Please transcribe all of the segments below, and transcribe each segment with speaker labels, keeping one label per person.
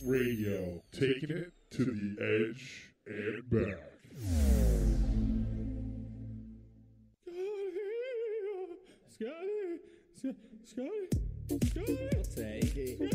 Speaker 1: Radio, taking it to the edge and back. Scotty.
Speaker 2: I'll take it.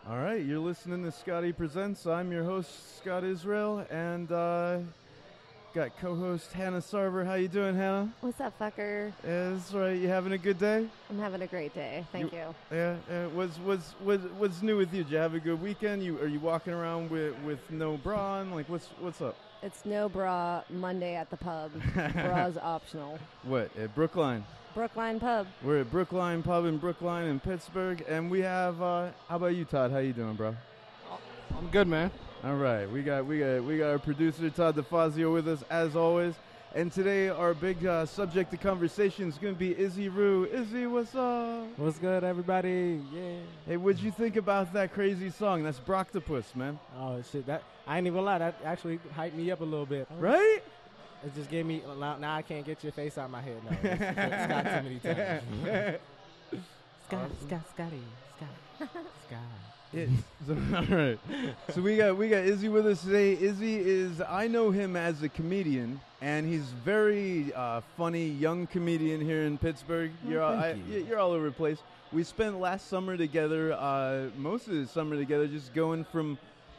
Speaker 3: All right, you're listening to Scotty Presents. I'm your host, Scott Israel, and got co-host Hannah Sarver. How you doing, Hannah?
Speaker 4: What's up, fucker?
Speaker 3: That's right. You having a good day?
Speaker 4: I'm having a great day. Thank you.
Speaker 3: Yeah. What's new with you? Did you have a good weekend? Are you walking around with no bra on? Like, what's up?
Speaker 4: It's no bra Monday at the pub. Bra's optional.
Speaker 3: What, at Brookline?
Speaker 4: Brookline Pub.
Speaker 3: We're at Brookline Pub in Brookline in Pittsburgh, and we have. How about you, Todd? How you doing, bro?
Speaker 5: I'm good, man.
Speaker 3: All right, we got our producer Todd DeFazio with us as always, and today our big subject of conversation is going to be Izzy Roo. Izzy, what's up?
Speaker 5: What's good, everybody? Yeah.
Speaker 3: Hey, what'd you think about that crazy song? That's Brocktopus, man.
Speaker 5: Oh shit, that I ain't even gonna lie. That actually hyped me up a little bit.
Speaker 3: Right?
Speaker 5: It just gave me. Now I can't get your face out of my head. No, it's Scott too many times. Scotty.
Speaker 3: All right. So we got Izzy with us today. Izzy is, I know him as a comedian, and he's very funny young comedian here in Pittsburgh. You're all over the place. We spent last summer together, most of the summer together, just going from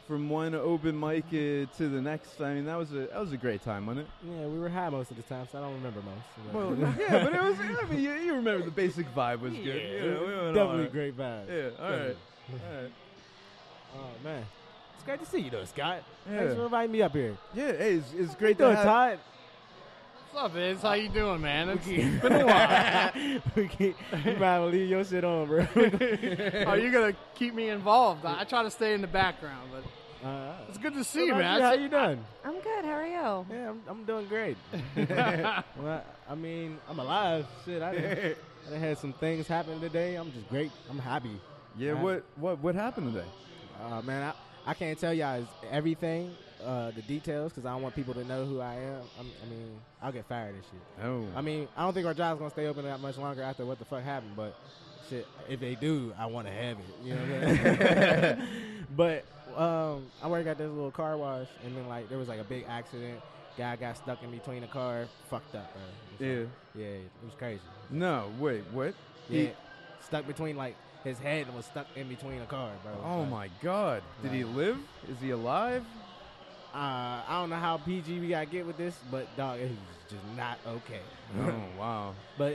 Speaker 3: one open mic to the next. I mean, that was a great time, wasn't it?
Speaker 5: Yeah, we were high most of the time, so I don't remember most.
Speaker 3: Well, yeah, but it was. I mean, you remember the basic vibe was good.
Speaker 5: Yeah, definitely great vibe.
Speaker 3: Yeah, all right.
Speaker 5: Oh man, it's great to see you, though, Scott.
Speaker 3: Yeah.
Speaker 5: Thanks for inviting me up here.
Speaker 3: Yeah, hey, it's great
Speaker 5: How you
Speaker 3: to
Speaker 5: doing,
Speaker 3: have.
Speaker 5: Todd?
Speaker 2: What's up, Iz? How you doing, man? It's
Speaker 5: been
Speaker 2: been a while.
Speaker 5: You might well leave your shit on, bro.
Speaker 2: Oh, you're gonna keep me involved. I try to stay in the background, but it's good to see you, man.
Speaker 5: How you doing?
Speaker 4: I'm good. How are you?
Speaker 5: Yeah, I'm doing great. Well, I mean, I'm alive. Shit, I done had some things happen today. I'm just great. I'm happy.
Speaker 3: Yeah, what happened today?
Speaker 5: Man, I can't tell y'all everything, the details, because I don't want people to know who I am. I mean, I'll get fired and shit.
Speaker 3: Oh.
Speaker 5: I mean, I don't think our job's going to stay open that much longer after what the fuck happened, but shit, if they do, I want to have it. You know what I'm saying? But I work at this little car wash, and then, like, there was, like, a big accident. Guy got stuck in between the car. Fucked up, bro. Yeah, it was crazy.
Speaker 3: No, wait, what?
Speaker 5: Yeah, stuck between, like, his head was stuck in between a car, bro.
Speaker 3: Oh, my God. Did he live? Is he alive?
Speaker 5: I don't know how PG we got to get with this, but, dog, it's just not okay.
Speaker 3: Oh, wow.
Speaker 5: But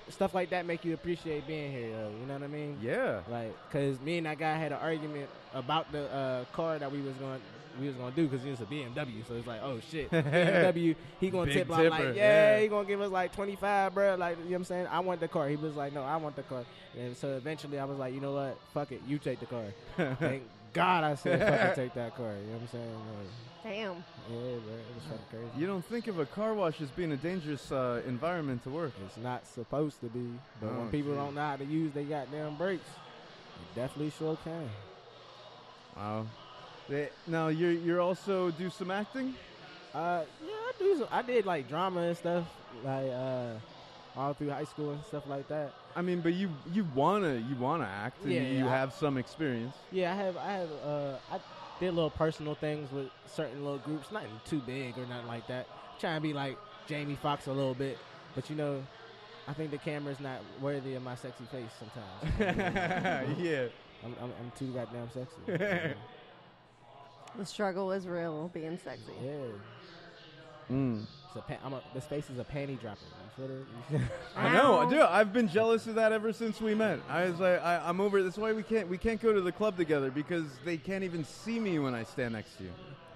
Speaker 5: stuff like that make you appreciate being here, though. You know what I mean?
Speaker 3: Yeah.
Speaker 5: Like, because me and that guy had an argument about the car that we was going to do, because it was a BMW. So it's like, oh, shit. BMW, he going to tip out like, yeah, he going to give us like 25, bro. Like, you know what I'm saying? I want the car. He was like, no, I want the car. And so eventually I was like, you know what? Fuck it. You take the car. Thank God I said fucking take that car. You know what I'm saying? Like,
Speaker 4: Damn.
Speaker 5: yeah, bro. It was fucking crazy.
Speaker 3: You don't think of a car wash as being a dangerous environment to work.
Speaker 5: It's not supposed to be. But
Speaker 3: Oh,
Speaker 5: when people
Speaker 3: shit.
Speaker 5: don't know how to use their goddamn brakes, it definitely sure can.
Speaker 3: Wow. Now, you're also do some acting?
Speaker 5: Yeah, I did like drama and stuff, like all through high school and stuff like that.
Speaker 3: I mean, but you wanna act, and
Speaker 5: Yeah,
Speaker 3: you have some experience.
Speaker 5: Yeah, I did little personal things with certain little groups, nothing too big or nothing like that. Trying to be like Jamie Foxx a little bit, but you know, I think the camera's not worthy of my sexy face sometimes.
Speaker 3: Yeah.
Speaker 5: I'm too goddamn sexy.
Speaker 4: The struggle is real, being sexy.
Speaker 5: Yeah. This face is a panty dropper. You feel it?
Speaker 3: I know, dude. I've been jealous of that ever since we met. I was like, I'm over it. That's why we can't go to the club together, because they can't even see me when I stand next to you.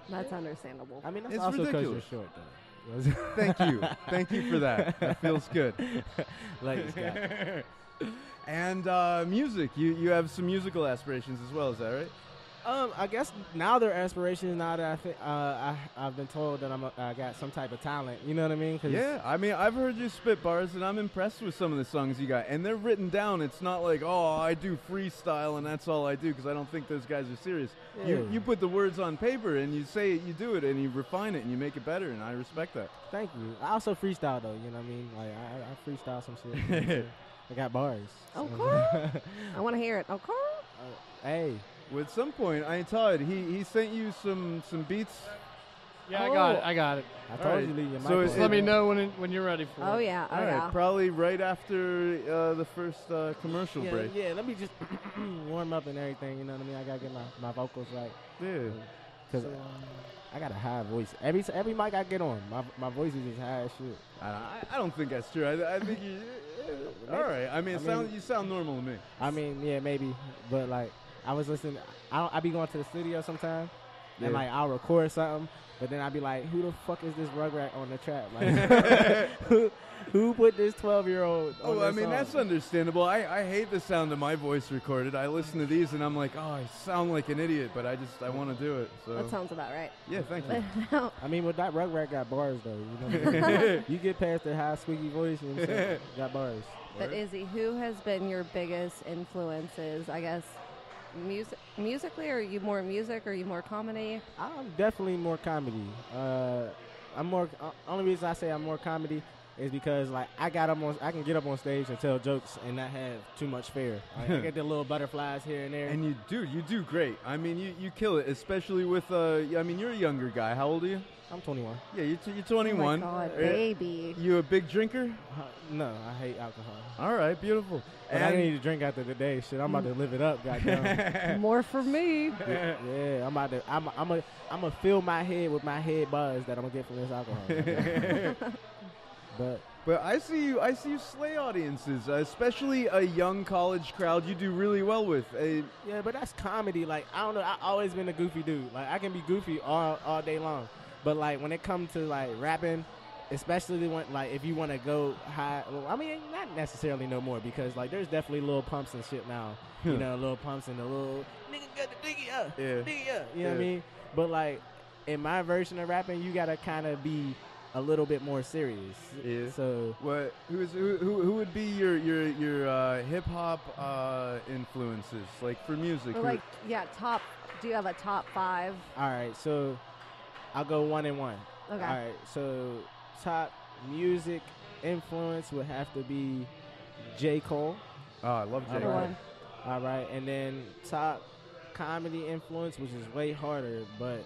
Speaker 4: That's understandable.
Speaker 5: I mean, that's
Speaker 3: It's
Speaker 5: also because you're
Speaker 3: ridiculous.
Speaker 5: short, though.
Speaker 3: Thank you for that. That feels good.
Speaker 5: Like this guy.
Speaker 3: And music. You have some musical aspirations as well, is that right?
Speaker 5: I guess now they're aspirations. Now that I think I've been told that I got some type of talent. You know what I mean?
Speaker 3: Yeah, I mean, I've heard you spit bars, and I'm impressed with some of the songs you got. And they're written down. It's not like, oh, I do freestyle and that's all I do, because I don't think those guys are serious.
Speaker 5: Yeah.
Speaker 3: You put the words on paper, and you say it, you do it, and you refine it, and you make it better, and I respect that.
Speaker 5: Thank you. I also freestyle though. You know what I mean? Like I freestyle some shit. I got bars.
Speaker 4: Oh,
Speaker 5: So.
Speaker 4: Carl? I want to hear it. Oh, Carl?
Speaker 5: Hey.
Speaker 3: Well, at some point, I Todd, he sent you some beats.
Speaker 2: Yeah,
Speaker 4: Oh.
Speaker 2: I got it.
Speaker 5: I told
Speaker 3: right.
Speaker 5: you leave your
Speaker 3: So
Speaker 5: mic
Speaker 2: Just
Speaker 5: on.
Speaker 2: let me know when you're ready for
Speaker 4: Oh,
Speaker 2: it.
Speaker 4: yeah. Oh,
Speaker 3: All right,
Speaker 4: yeah.
Speaker 3: probably right after the first commercial break.
Speaker 5: Yeah, let me just warm up and everything. You know what I mean? I gotta get my vocals right.
Speaker 3: Yeah.
Speaker 5: Cause I got a high voice. Every mic I get on, my voice is just high as shit.
Speaker 3: I don't think that's true. I think you. All right. I mean, you sound normal to me.
Speaker 5: I mean, yeah, maybe, but like I was listening. I be going to the studio sometime, and like I'll record something, but then I'd be like, who the fuck is this Rugrat on the track? Like, who put this 12-year-old?
Speaker 3: Oh, I mean,
Speaker 5: song?
Speaker 3: that's understandable. I hate the sound of my voice recorded. I listen to these and I'm like, oh, I sound like an idiot, but I want to do it. So
Speaker 4: That sounds about right.
Speaker 3: yeah, thank you.
Speaker 5: I mean, but that Rugrat got bars though. You know, what I mean? You get past the high squeaky voice, you know what I'm saying? Got bars.
Speaker 4: But Izzy, who has been your biggest influences, I guess, musically? Are you more music or are you more comedy?
Speaker 5: I'm definitely more comedy. I'm more. Only reason I say I'm more comedy is because like I can get up on stage and tell jokes and not have too much fear. Like, I get the little butterflies here and there.
Speaker 3: And you do great. I mean, you kill it, especially with. I mean, you're a younger guy. How old are you?
Speaker 5: I'm 21.
Speaker 3: Yeah, you're 21.
Speaker 4: Oh my God,
Speaker 3: Are
Speaker 4: baby.
Speaker 3: You a big drinker?
Speaker 5: No, I hate alcohol.
Speaker 3: All right, beautiful.
Speaker 5: But I need to drink after the day. Shit, I'm about to live it up. Goddamn.
Speaker 4: More for me.
Speaker 5: Yeah, I'm about to. I'm gonna fill my head with my head buzz that I'm gonna get from this alcohol.
Speaker 3: But I see you slay audiences, especially a young college crowd. You do really well with.
Speaker 5: Yeah, but that's comedy. Like I don't know. I always been a goofy dude. Like I can be goofy all day long. But like when it comes to like rapping, especially when like if you want to go high, well, I mean not necessarily no more because like there's definitely little pumps and shit now. You know, little pumps and the little nigga got the diggy up, diggy up. You know what I mean? But like in my version of rapping, you gotta kind of be a little bit more serious.
Speaker 3: Yeah.
Speaker 5: So
Speaker 3: what? Who would be your hip hop influences like for music?
Speaker 4: Or like, yeah, top. Do you have a top 5?
Speaker 5: all right, so I'll go 1 and 1.
Speaker 4: Okay.
Speaker 5: All right, so top music influence would have to be J. Cole.
Speaker 3: Oh, I love J.
Speaker 4: Number
Speaker 3: Cole.
Speaker 4: one.
Speaker 5: All right, and then top comedy influence, which is way harder, but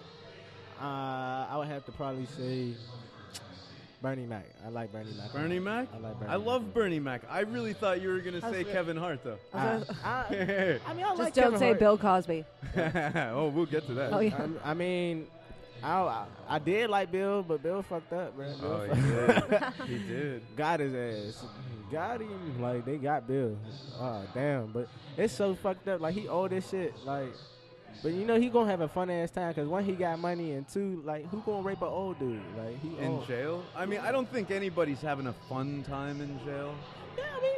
Speaker 5: I would have to probably say Bernie Mac. I like Bernie Mac.
Speaker 3: Bernie Mac?
Speaker 5: I like Bernie
Speaker 3: I love
Speaker 5: Mac.
Speaker 3: Bernie Mac. I really thought you were gonna say
Speaker 4: was-
Speaker 3: Kevin Hart though.
Speaker 5: I mean, I
Speaker 4: Just
Speaker 5: like
Speaker 4: don't
Speaker 5: Kevin
Speaker 4: say
Speaker 5: Hart.
Speaker 4: Bill Cosby.
Speaker 3: Oh, we'll get to that.
Speaker 4: Oh, yeah.
Speaker 5: I mean, I did like Bill, but Bill fucked up, bro. Bill
Speaker 3: Oh,
Speaker 5: fucked
Speaker 3: he did. He did.
Speaker 5: got his ass. Got him. Like, they got Bill. Oh, damn. But it's so fucked up. Like, he owe this shit. Like, but you know, he gonna have a fun ass time because one, he got money, and two, like, who gonna rape an old dude? Like, he
Speaker 3: In
Speaker 5: old.
Speaker 3: jail? I mean, I don't think anybody's having a fun time in jail.
Speaker 5: Yeah, I mean,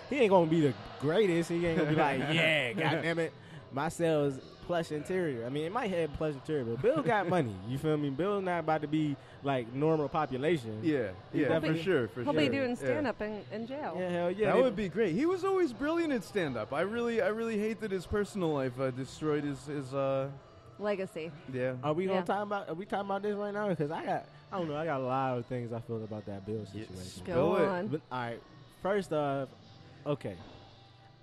Speaker 5: he ain't gonna be the greatest. He ain't gonna be like, yeah, goddamn it, my cell is plush interior. I mean, it might have plush interior, but Bill got money. You feel me? Bill's not about to be like normal population.
Speaker 3: Yeah, for sure.
Speaker 4: He'll be doing stand-up in jail.
Speaker 5: Yeah, hell yeah.
Speaker 3: That would be great. He was always brilliant at stand-up. I really hate that his personal life destroyed his
Speaker 4: Legacy.
Speaker 3: yeah.
Speaker 5: Are we
Speaker 4: Yeah.
Speaker 5: gonna talk about? Are we talking about this right now? Because I don't know. I got a lot of things I feel about that Bill situation.
Speaker 4: Go
Speaker 3: Spill it.
Speaker 4: on.
Speaker 5: But, all right. First off, okay,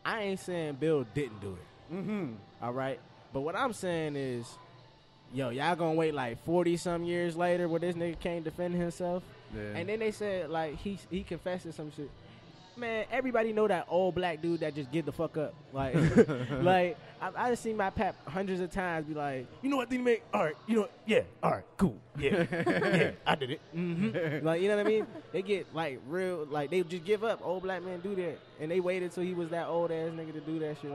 Speaker 5: I ain't saying Bill didn't do it.
Speaker 3: Mm-hmm.
Speaker 5: All right, but what I'm saying is, yo, y'all gonna wait like 40-some years later where this nigga can't defend himself,
Speaker 3: Yeah.
Speaker 5: and then they said like he confessed to some shit. Man, everybody know that old black dude that just get the fuck up. Like, like I just seen my pap hundreds of times be like, you know what, thing make? All right, you know what? Yeah, all right, cool, yeah, yeah, I did it. Mm-hmm. Like, you know what I mean? They get like real, like they just give up. Old black men do that, and they waited till he was that old ass nigga to do that shit.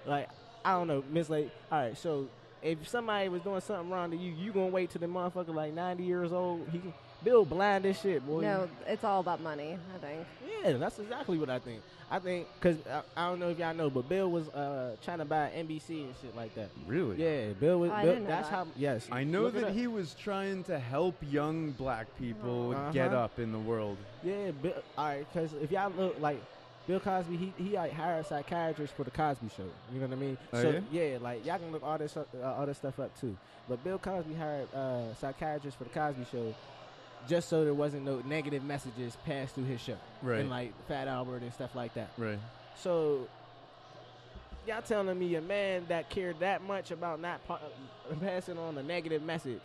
Speaker 5: Like I don't know, Miss Lake. All right, so if somebody was doing something wrong to you, you gonna wait till the motherfucker like 90 years old? Bill blind as shit, boy.
Speaker 4: No, it's all about money, I think.
Speaker 5: Yeah, that's exactly what I think. I think, because I don't know if y'all know, but Bill was trying to buy NBC and shit like that.
Speaker 3: Really?
Speaker 5: Yeah, Bill was.
Speaker 4: I
Speaker 5: Bill,
Speaker 4: didn't know
Speaker 5: that's
Speaker 4: that.
Speaker 5: how. Yes.
Speaker 3: I know
Speaker 5: Look it
Speaker 3: that
Speaker 5: up.
Speaker 3: he was trying to help young black people get up in the world.
Speaker 5: Yeah, Bill, all right, because if y'all look like Bill Cosby, he like hired psychiatrists for the Cosby Show. You know what I mean?
Speaker 3: Oh,
Speaker 5: So yeah, like y'all can look all this stuff up too. But Bill Cosby hired psychiatrists for the Cosby Show, just so there wasn't no negative messages passed through his show,
Speaker 3: Right.
Speaker 5: And like Fat Albert and stuff like that.
Speaker 3: Right.
Speaker 5: So y'all telling me a man that cared that much about not passing on a negative message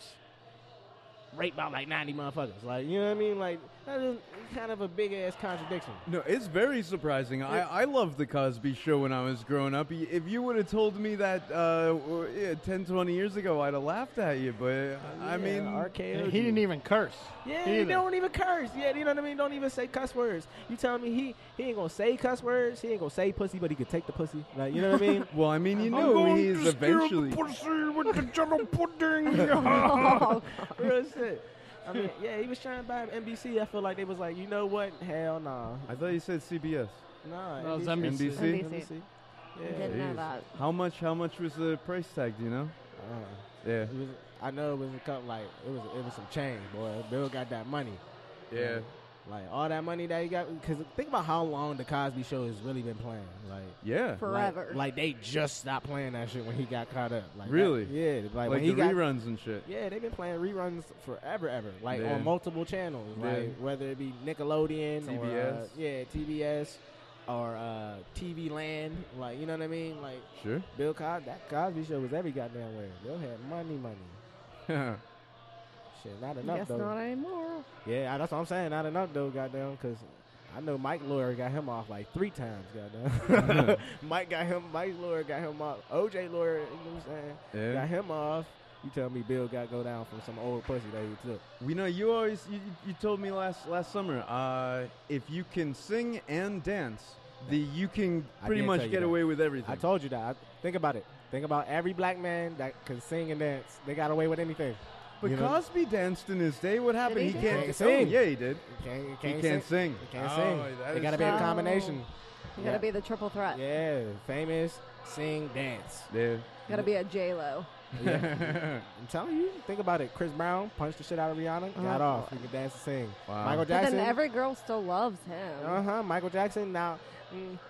Speaker 5: raped about like 90 motherfuckers. Like, you know what I mean? Like, that is kind of a big-ass contradiction.
Speaker 3: No, it's very surprising. I loved The Cosby Show when I was growing up. If you would have told me that 10, 20 years ago, I'd have laughed at you. But, I mean...
Speaker 5: RKO.
Speaker 2: He didn't even curse.
Speaker 5: Yeah, he don't even curse. Yeah, you know what I mean? Don't even say cuss words. You telling me he ain't going to say cuss words? He ain't going to say pussy, but he could take the pussy? Like, you know what I mean?
Speaker 3: Well, I mean, you know he's eventually...
Speaker 1: pussy with the jello pudding.
Speaker 4: Oh,
Speaker 5: Real shit. I mean, yeah, he was trying to buy NBC. I feel like they was like, you know what? Hell no.
Speaker 3: I thought you said CBS.
Speaker 5: No,
Speaker 2: No, it's
Speaker 5: NBC.
Speaker 2: NBC.
Speaker 3: NBC?
Speaker 4: NBC.
Speaker 5: Yeah.
Speaker 4: Didn't know
Speaker 3: Jeez.
Speaker 4: that.
Speaker 3: How much was the price tag, do you know? Yeah.
Speaker 5: It was, I know it was a couple, like, it was some change, boy. Bill got that money.
Speaker 3: Yeah.
Speaker 5: Like, all that money that he got, because think about how long the Cosby Show has really been playing. Like,
Speaker 3: Yeah.
Speaker 4: Forever.
Speaker 5: Like they just stopped playing that shit when he got caught up. Like
Speaker 3: Really?
Speaker 5: yeah. Like when
Speaker 3: Like
Speaker 5: he
Speaker 3: the
Speaker 5: got,
Speaker 3: reruns and shit.
Speaker 5: yeah, they've been playing reruns forever, ever. Like
Speaker 3: Yeah.
Speaker 5: on multiple channels.
Speaker 3: Yeah.
Speaker 5: Like whether it be Nickelodeon or
Speaker 3: TBS.
Speaker 5: TBS or TV Land. Like, you know what I mean? Like
Speaker 3: Sure.
Speaker 5: Bill Cosby, that Cosby Show was every goddamn way. Bill had money. Shit, not enough
Speaker 4: Guess
Speaker 5: though.
Speaker 4: not anymore.
Speaker 5: Yeah, that's what I'm saying. Not enough though, goddamn, because I know Mike Lawyer got him off like 3 times, goddamn. Mike Lawyer got him off. OJ Lawyer, you know what I'm saying?
Speaker 3: Yeah.
Speaker 5: Got him off. You tell me Bill got go down from some old pussy that he took.
Speaker 3: We know you always you told me last summer if you can sing and dance, you can
Speaker 5: I
Speaker 3: pretty
Speaker 5: did
Speaker 3: much
Speaker 5: tell you
Speaker 3: get
Speaker 5: that.
Speaker 3: away with everything.
Speaker 5: I told you that. Think about it. Think about every black man that can sing and dance. They got away with anything.
Speaker 3: But
Speaker 5: you know?
Speaker 3: Cosby danced in his day. What happened?
Speaker 4: he
Speaker 3: He
Speaker 4: dance?
Speaker 3: can't
Speaker 5: Can't sing.
Speaker 3: Oh, yeah, he did.
Speaker 5: He
Speaker 3: He can't sing.
Speaker 5: He can't
Speaker 3: Oh,
Speaker 5: sing.
Speaker 3: that
Speaker 5: They
Speaker 3: is
Speaker 5: got to be a
Speaker 4: true.
Speaker 5: combination.
Speaker 4: You gotta be the triple threat.
Speaker 5: Yeah, famous, sing, dance.
Speaker 3: Yeah.
Speaker 4: Gotta be a J-Lo.
Speaker 5: Yeah. I'm telling you, think about it. Chris Brown punched the shit out of Rihanna, got
Speaker 4: Oh.
Speaker 5: off. He can dance and sing.
Speaker 3: Wow.
Speaker 5: Michael
Speaker 4: But
Speaker 5: Jackson.
Speaker 4: then every girl still loves him.
Speaker 5: Michael Jackson. Now,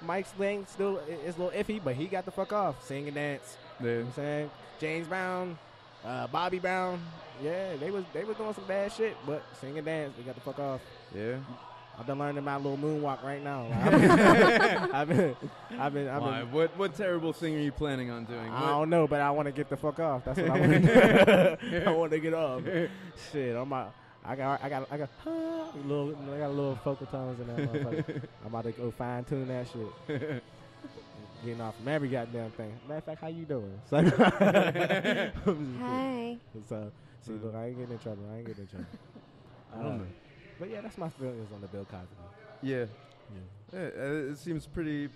Speaker 5: Mike's thing still is a little iffy, but he got the fuck off. Sing and dance.
Speaker 3: Yeah.
Speaker 5: You know what I'm saying? James Brown, Bobby Brown. Yeah, they was doing some bad shit, but sing and dance, they got the fuck off.
Speaker 3: Yeah.
Speaker 5: I've been learning my little moonwalk right now. I've been.
Speaker 3: Why? What terrible thing are you planning on doing?
Speaker 5: I don't know, but I want to get the fuck off. That's what I want to do. I want to get off. Shit, I got a little focal tones in that motherfucker. I'm about to go fine tune that shit. Getting off from every goddamn thing. Matter of fact, how you doing? So,
Speaker 4: Hey.
Speaker 5: so see, look, I ain't getting in trouble. I don't know. But yeah, that's my feelings on the Bill Cosby.
Speaker 3: Yeah. It seems pretty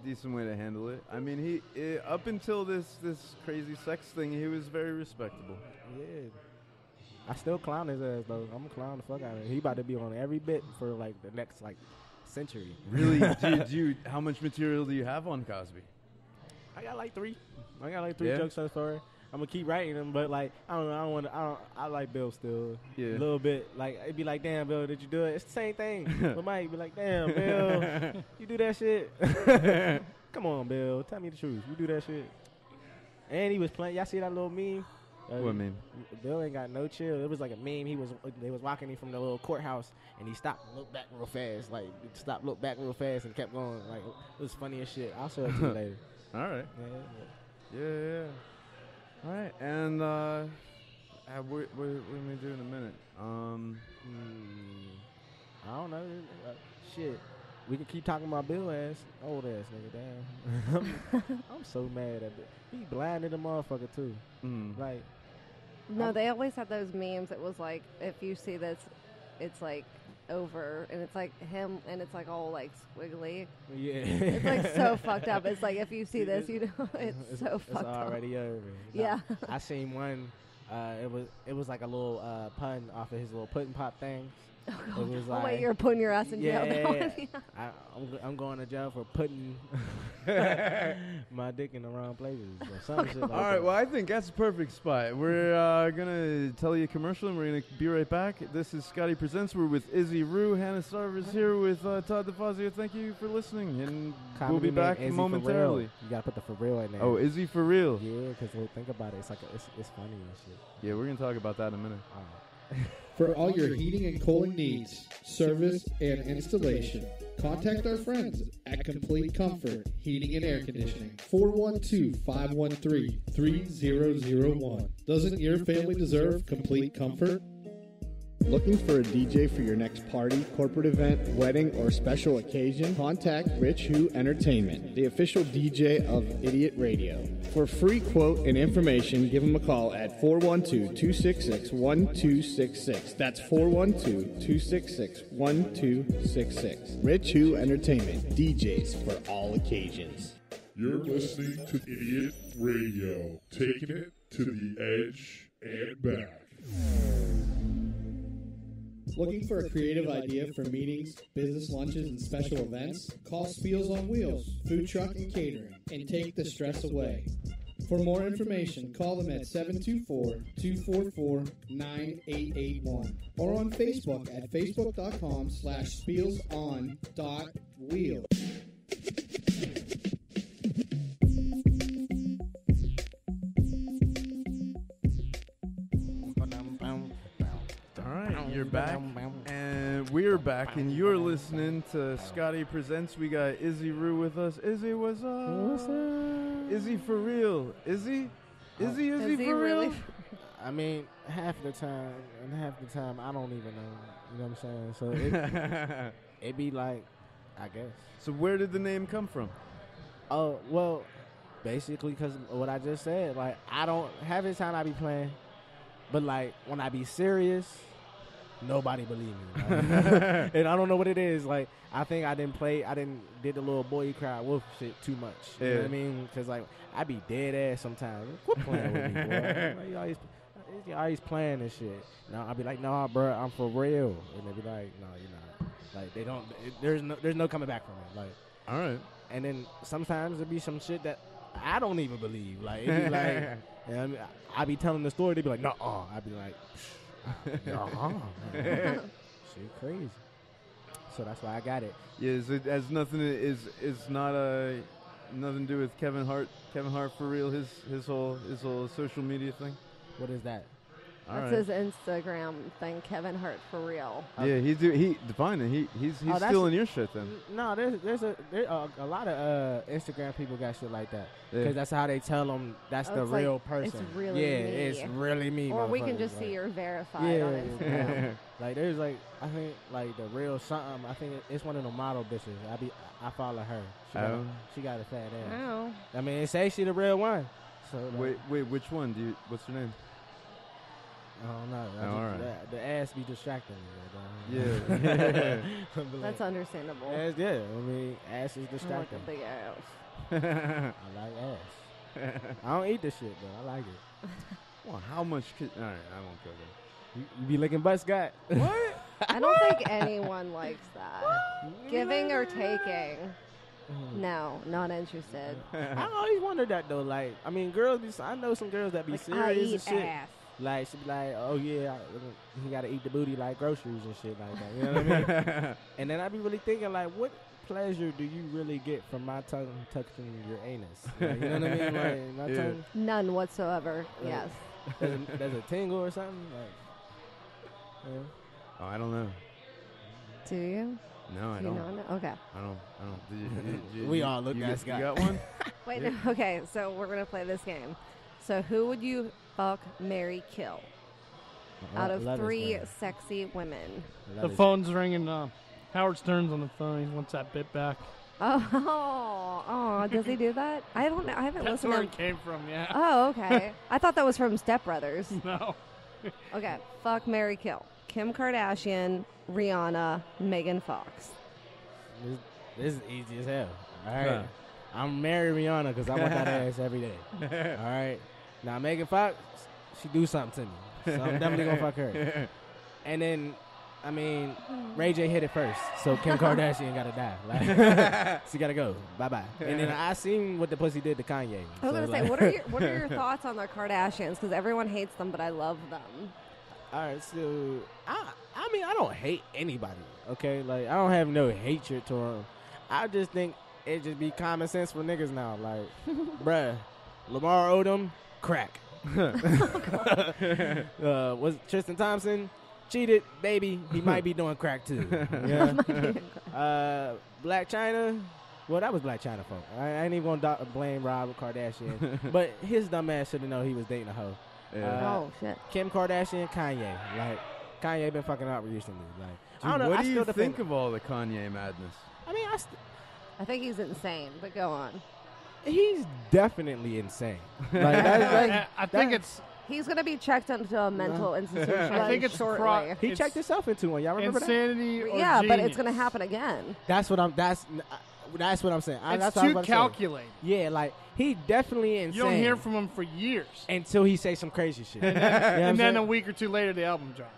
Speaker 3: decent way to handle it. I mean, he up until this crazy sex thing, he was very respectable.
Speaker 5: Yeah. I still clown his ass though. I'm gonna clown the fuck out of him. He about to be on every bit for like the next like century.
Speaker 3: Really? do you? How much material do you have on Cosby?
Speaker 5: I got like 3
Speaker 3: Yeah?
Speaker 5: jokes so far. I'm gonna keep writing them, but like I don't know. I like Bill still
Speaker 3: Yeah.
Speaker 5: a little bit. Like it'd be like, damn, Bill, did you do it? It's the same thing. But Mike be like, damn, Bill, you do that shit. Come on, Bill, tell me the truth. You do that shit. And he was playing. Y'all see that little meme?
Speaker 3: What meme?
Speaker 5: Bill ain't got no chill. It was like a meme. They was walking him from the little courthouse, and he stopped and looked back real fast. Like stopped, looked back real fast, and kept going. Like it was funny as shit. I'll show it to you later.
Speaker 3: All right.
Speaker 5: Yeah.
Speaker 3: All right. And what are we do in a minute?
Speaker 5: I don't know. Shit. We can keep talking about Bill ass, old ass nigga. Damn. I'm so mad at it. He blinded a motherfucker too. Like.
Speaker 4: No, they always had those memes. It was like, if you see this, it's like over, and it's like him, and it's like all like squiggly.
Speaker 5: Yeah.
Speaker 4: It's like so fucked up. It's like if you see this, you know, it's so fucked
Speaker 5: It's already
Speaker 4: up.
Speaker 5: over.
Speaker 4: Yeah.
Speaker 5: I seen one. It was like a little pun off of his little pudding pop thing.
Speaker 4: Oh,
Speaker 5: It was
Speaker 4: oh
Speaker 5: like,
Speaker 4: wait, you're putting your ass in jail.
Speaker 5: yeah. I'm going to jail for putting my dick in the wrong places or some shit like that.
Speaker 3: All right, well, I think that's a perfect spot. We're going to tell you a commercial, and we're going to be right back. This is Scotty Presents. We're with Izzy Rue. Hannah Sarver's here with Todd DeFazio. Thank you for listening, and we'll be back momentarily.
Speaker 5: You got to put the for real in there.
Speaker 3: Oh, Izzy for real?
Speaker 5: Yeah, because think about it. It's like it's funny and shit.
Speaker 3: Yeah, we're going to talk about that in a minute.
Speaker 5: All right.
Speaker 6: For all your heating and cooling needs, service, and installation, contact our friends at Complete Comfort Heating and Air Conditioning. 412-513-3001. Doesn't your family deserve complete comfort?
Speaker 7: Looking for a DJ for your next party, corporate event, wedding, or special occasion? Contact Rich Who Entertainment, the official DJ of Idiot Radio. For free quote and information, give them a call at 412-266-1266. That's 412-266-1266. Rich Who Entertainment, DJs for all occasions.
Speaker 1: You're listening to Idiot Radio, taking it to the edge and back.
Speaker 6: Looking for a creative idea for meetings, business lunches, and special events? Call Spiels on Wheels, food truck and catering, and take the stress away. For more information, call them at 724-244-9881 or on Facebook at facebook.com/spielson.wheel.
Speaker 3: You're back, and we're back, and you're listening to Scotty Presents. We got Izzy Rue with us. Izzy, what's up?
Speaker 5: What's up?
Speaker 3: Izzy for real. Izzy for real?
Speaker 4: Really?
Speaker 5: I mean, half the time I don't even know. You know what I'm saying? So it be like, I guess.
Speaker 3: So where did the name come from?
Speaker 5: Oh, well, basically because what I just said. Like, I don't, half the time I be playing, but like when I be serious, nobody believe me. Like, and I don't know what it is. Like, I think I did the little boy cry wolf shit too much. You know what I mean? Because like I be dead ass sometimes. Quit playing with me, boy. Like, you always playing this shit. Now I'll be like, nah, bro, I'm for real. And they be like, no, you're not. Like they don't. There's no coming back from it. Like,
Speaker 3: all right.
Speaker 5: And then sometimes there be some shit that I don't even believe. Like it be like, I mean, I be telling the story. They be like, no, I be like. Shit crazy. So that's why I got it.
Speaker 3: Yeah, it has nothing. Is not nothing to do with Kevin Hart. Kevin Hart for real. His whole social media thing.
Speaker 5: What is that?
Speaker 4: That's his Instagram thing, Kevin Hart for real.
Speaker 3: Yeah, he defined it. He's stealing your shit then.
Speaker 5: No, there's a lot of Instagram people got shit like that because that's how they tell them that's the real person.
Speaker 4: It's really me.
Speaker 5: It's really me.
Speaker 4: Or we can just see you're verified on Instagram.
Speaker 5: Like there's like I think like the real something. I think it's one of the model bitches. I follow her. She got a fat ass.
Speaker 4: Oh.
Speaker 5: I mean, it say she the real one. So like,
Speaker 3: wait, which one? What's her name?
Speaker 5: I don't know.
Speaker 3: All right.
Speaker 5: The ass be distracting me.
Speaker 3: Yeah.
Speaker 4: That's understandable.
Speaker 5: Ass, yeah. I mean, ass is distracting.
Speaker 4: I like a big ass.
Speaker 5: I like ass. I don't eat this shit, but I like it.
Speaker 3: Well, how much all right, I won't go there.
Speaker 5: You be licking butt, Scott?
Speaker 3: What?
Speaker 4: I don't think anyone likes that. Giving or taking. No, not interested.
Speaker 5: I always wondered that, though. Like, I mean, I know some girls that be
Speaker 4: like,
Speaker 5: serious
Speaker 4: I eat
Speaker 5: and shit.
Speaker 4: ass.
Speaker 5: Like, she be like, oh, yeah, he got to eat the booty like groceries and shit like that. You know what I mean? And then I be really thinking, like, what pleasure do you really get from my tongue touching your anus? Like, you know what I mean? Like, my tongue.
Speaker 4: None whatsoever, yes.
Speaker 5: There's a tingle or something? Like, yeah.
Speaker 3: Oh, I don't know.
Speaker 4: Do you?
Speaker 3: No, I
Speaker 4: Do
Speaker 3: don't.
Speaker 4: you not know? Okay.
Speaker 3: I don't.
Speaker 5: We all look at Scott.
Speaker 3: You got one?
Speaker 4: Wait, no, okay, so we're going to play this game. So who would you fuck, marry, kill? Out of three sexy women.
Speaker 2: The phone's ringing. Howard Stern's on the phone. He wants that bit back.
Speaker 4: Oh, does he do that? I don't know. I haven't
Speaker 2: That's
Speaker 4: listened
Speaker 2: where
Speaker 4: to
Speaker 2: it came from, yeah.
Speaker 4: Oh, okay. I thought that was from Step Brothers.
Speaker 2: No.
Speaker 4: Okay, fuck, marry, kill. Kim Kardashian, Rihanna, Megan Fox.
Speaker 5: This is easy as hell. All right. I'm marrying Rihanna because I want that ass every day. All right. Now, Megan Fox, she do something to me. So I'm definitely gonna fuck her. And then, I mean, Ray J hit it first, so Kim Kardashian gotta die. Like, she gotta go. Bye-bye. And then I seen what the pussy did to Kanye.
Speaker 4: I was gonna say, what are your thoughts on the Kardashians? Because everyone hates them, but I love them.
Speaker 5: All right, so I mean, I don't hate anybody. Okay, like I don't have no hatred to them. I just think it just be common sense for niggas now. Like, bruh, Lamar Odom, crack. Was Tristan Thompson cheated? Baby, he might be doing crack too. Yeah. Black China. Well, that was Black China fault. I ain't even gonna blame Rob Kardashian, but his dumb ass should have known he was dating a hoe.
Speaker 4: Oh shit.
Speaker 5: Kim Kardashian, Kanye. Like Kanye been fucking up recently. Like,
Speaker 3: Dude,
Speaker 5: I don't know.
Speaker 3: what
Speaker 5: I
Speaker 3: do you
Speaker 5: still
Speaker 3: think of all the Kanye madness?
Speaker 5: I mean,
Speaker 4: I think he's insane, but go on.
Speaker 5: he's definitely insane. Like,
Speaker 2: I think it's.
Speaker 4: He's gonna be checked into a mental institution.
Speaker 2: I think it's
Speaker 4: shortly.
Speaker 5: He checked himself into one. Y'all remember
Speaker 2: insanity
Speaker 5: that?
Speaker 2: or
Speaker 4: yeah, but
Speaker 2: genius.
Speaker 4: it's gonna happen again.
Speaker 5: That's what I'm saying.
Speaker 2: It's
Speaker 5: that's
Speaker 2: too calculated.
Speaker 5: Yeah, like he definitely insane.
Speaker 2: You don't hear from him for years
Speaker 5: until he say some crazy shit.
Speaker 2: and then a week or two later, the album drops.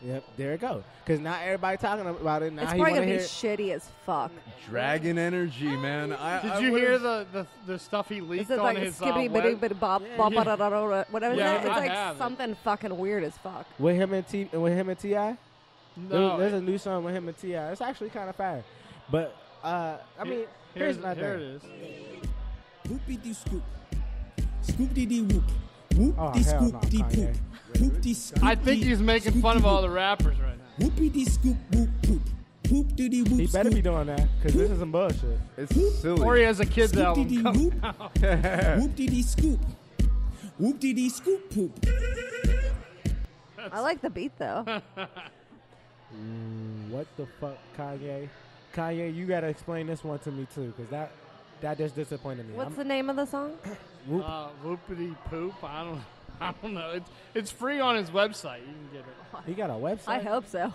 Speaker 5: Yep, there it go. Because now everybody talking about it. Now
Speaker 4: It's
Speaker 5: he
Speaker 4: probably
Speaker 5: want
Speaker 4: gonna
Speaker 5: to
Speaker 4: be
Speaker 5: hear.
Speaker 4: shitty as fuck.
Speaker 3: Dragon energy, man.
Speaker 2: Did you hear the stuff he leaked
Speaker 4: Is it
Speaker 2: on
Speaker 4: like
Speaker 2: his
Speaker 4: skibbity
Speaker 2: web?
Speaker 4: bitty bitty bop bop
Speaker 2: Yeah.
Speaker 4: whatever
Speaker 2: Yeah,
Speaker 4: that? It's
Speaker 2: I
Speaker 4: like
Speaker 2: have it.
Speaker 4: something fucking weird as fuck.
Speaker 5: With him and T.I.?
Speaker 2: No,
Speaker 5: There's a new song with him and T.I. It's actually kind of fire. But, I mean, here's my
Speaker 2: here
Speaker 5: thing.
Speaker 2: it is.
Speaker 8: Whoopie dee scoop. Scoop dee dee whoop. Whoop
Speaker 5: Oh,
Speaker 8: dee
Speaker 5: hell
Speaker 8: scoop
Speaker 5: no,
Speaker 8: dee
Speaker 5: Kanye.
Speaker 8: poop. Whoop dee scoop.
Speaker 2: I think he's making fun of all the rappers right now.
Speaker 8: Whoopie dee scoop whoop poop. Whoop dee dee whoop.
Speaker 5: He better be doing that because this is some bullshit.
Speaker 3: It's silly.
Speaker 2: Or he has a kids
Speaker 8: Scoop
Speaker 2: album
Speaker 8: dee dee
Speaker 2: coming
Speaker 8: whoop.
Speaker 2: out.
Speaker 8: Whoop dee dee scoop. Whoop dee dee scoop poop.
Speaker 4: I like the beat though.
Speaker 5: What the fuck, Kanye? Kanye, you gotta explain this one to me too, because that just disappointed me.
Speaker 4: What's the name of the song?
Speaker 2: Whoopity poop. I don't know. It's free on his website. You can get it.
Speaker 5: He got a website?
Speaker 4: I hope so.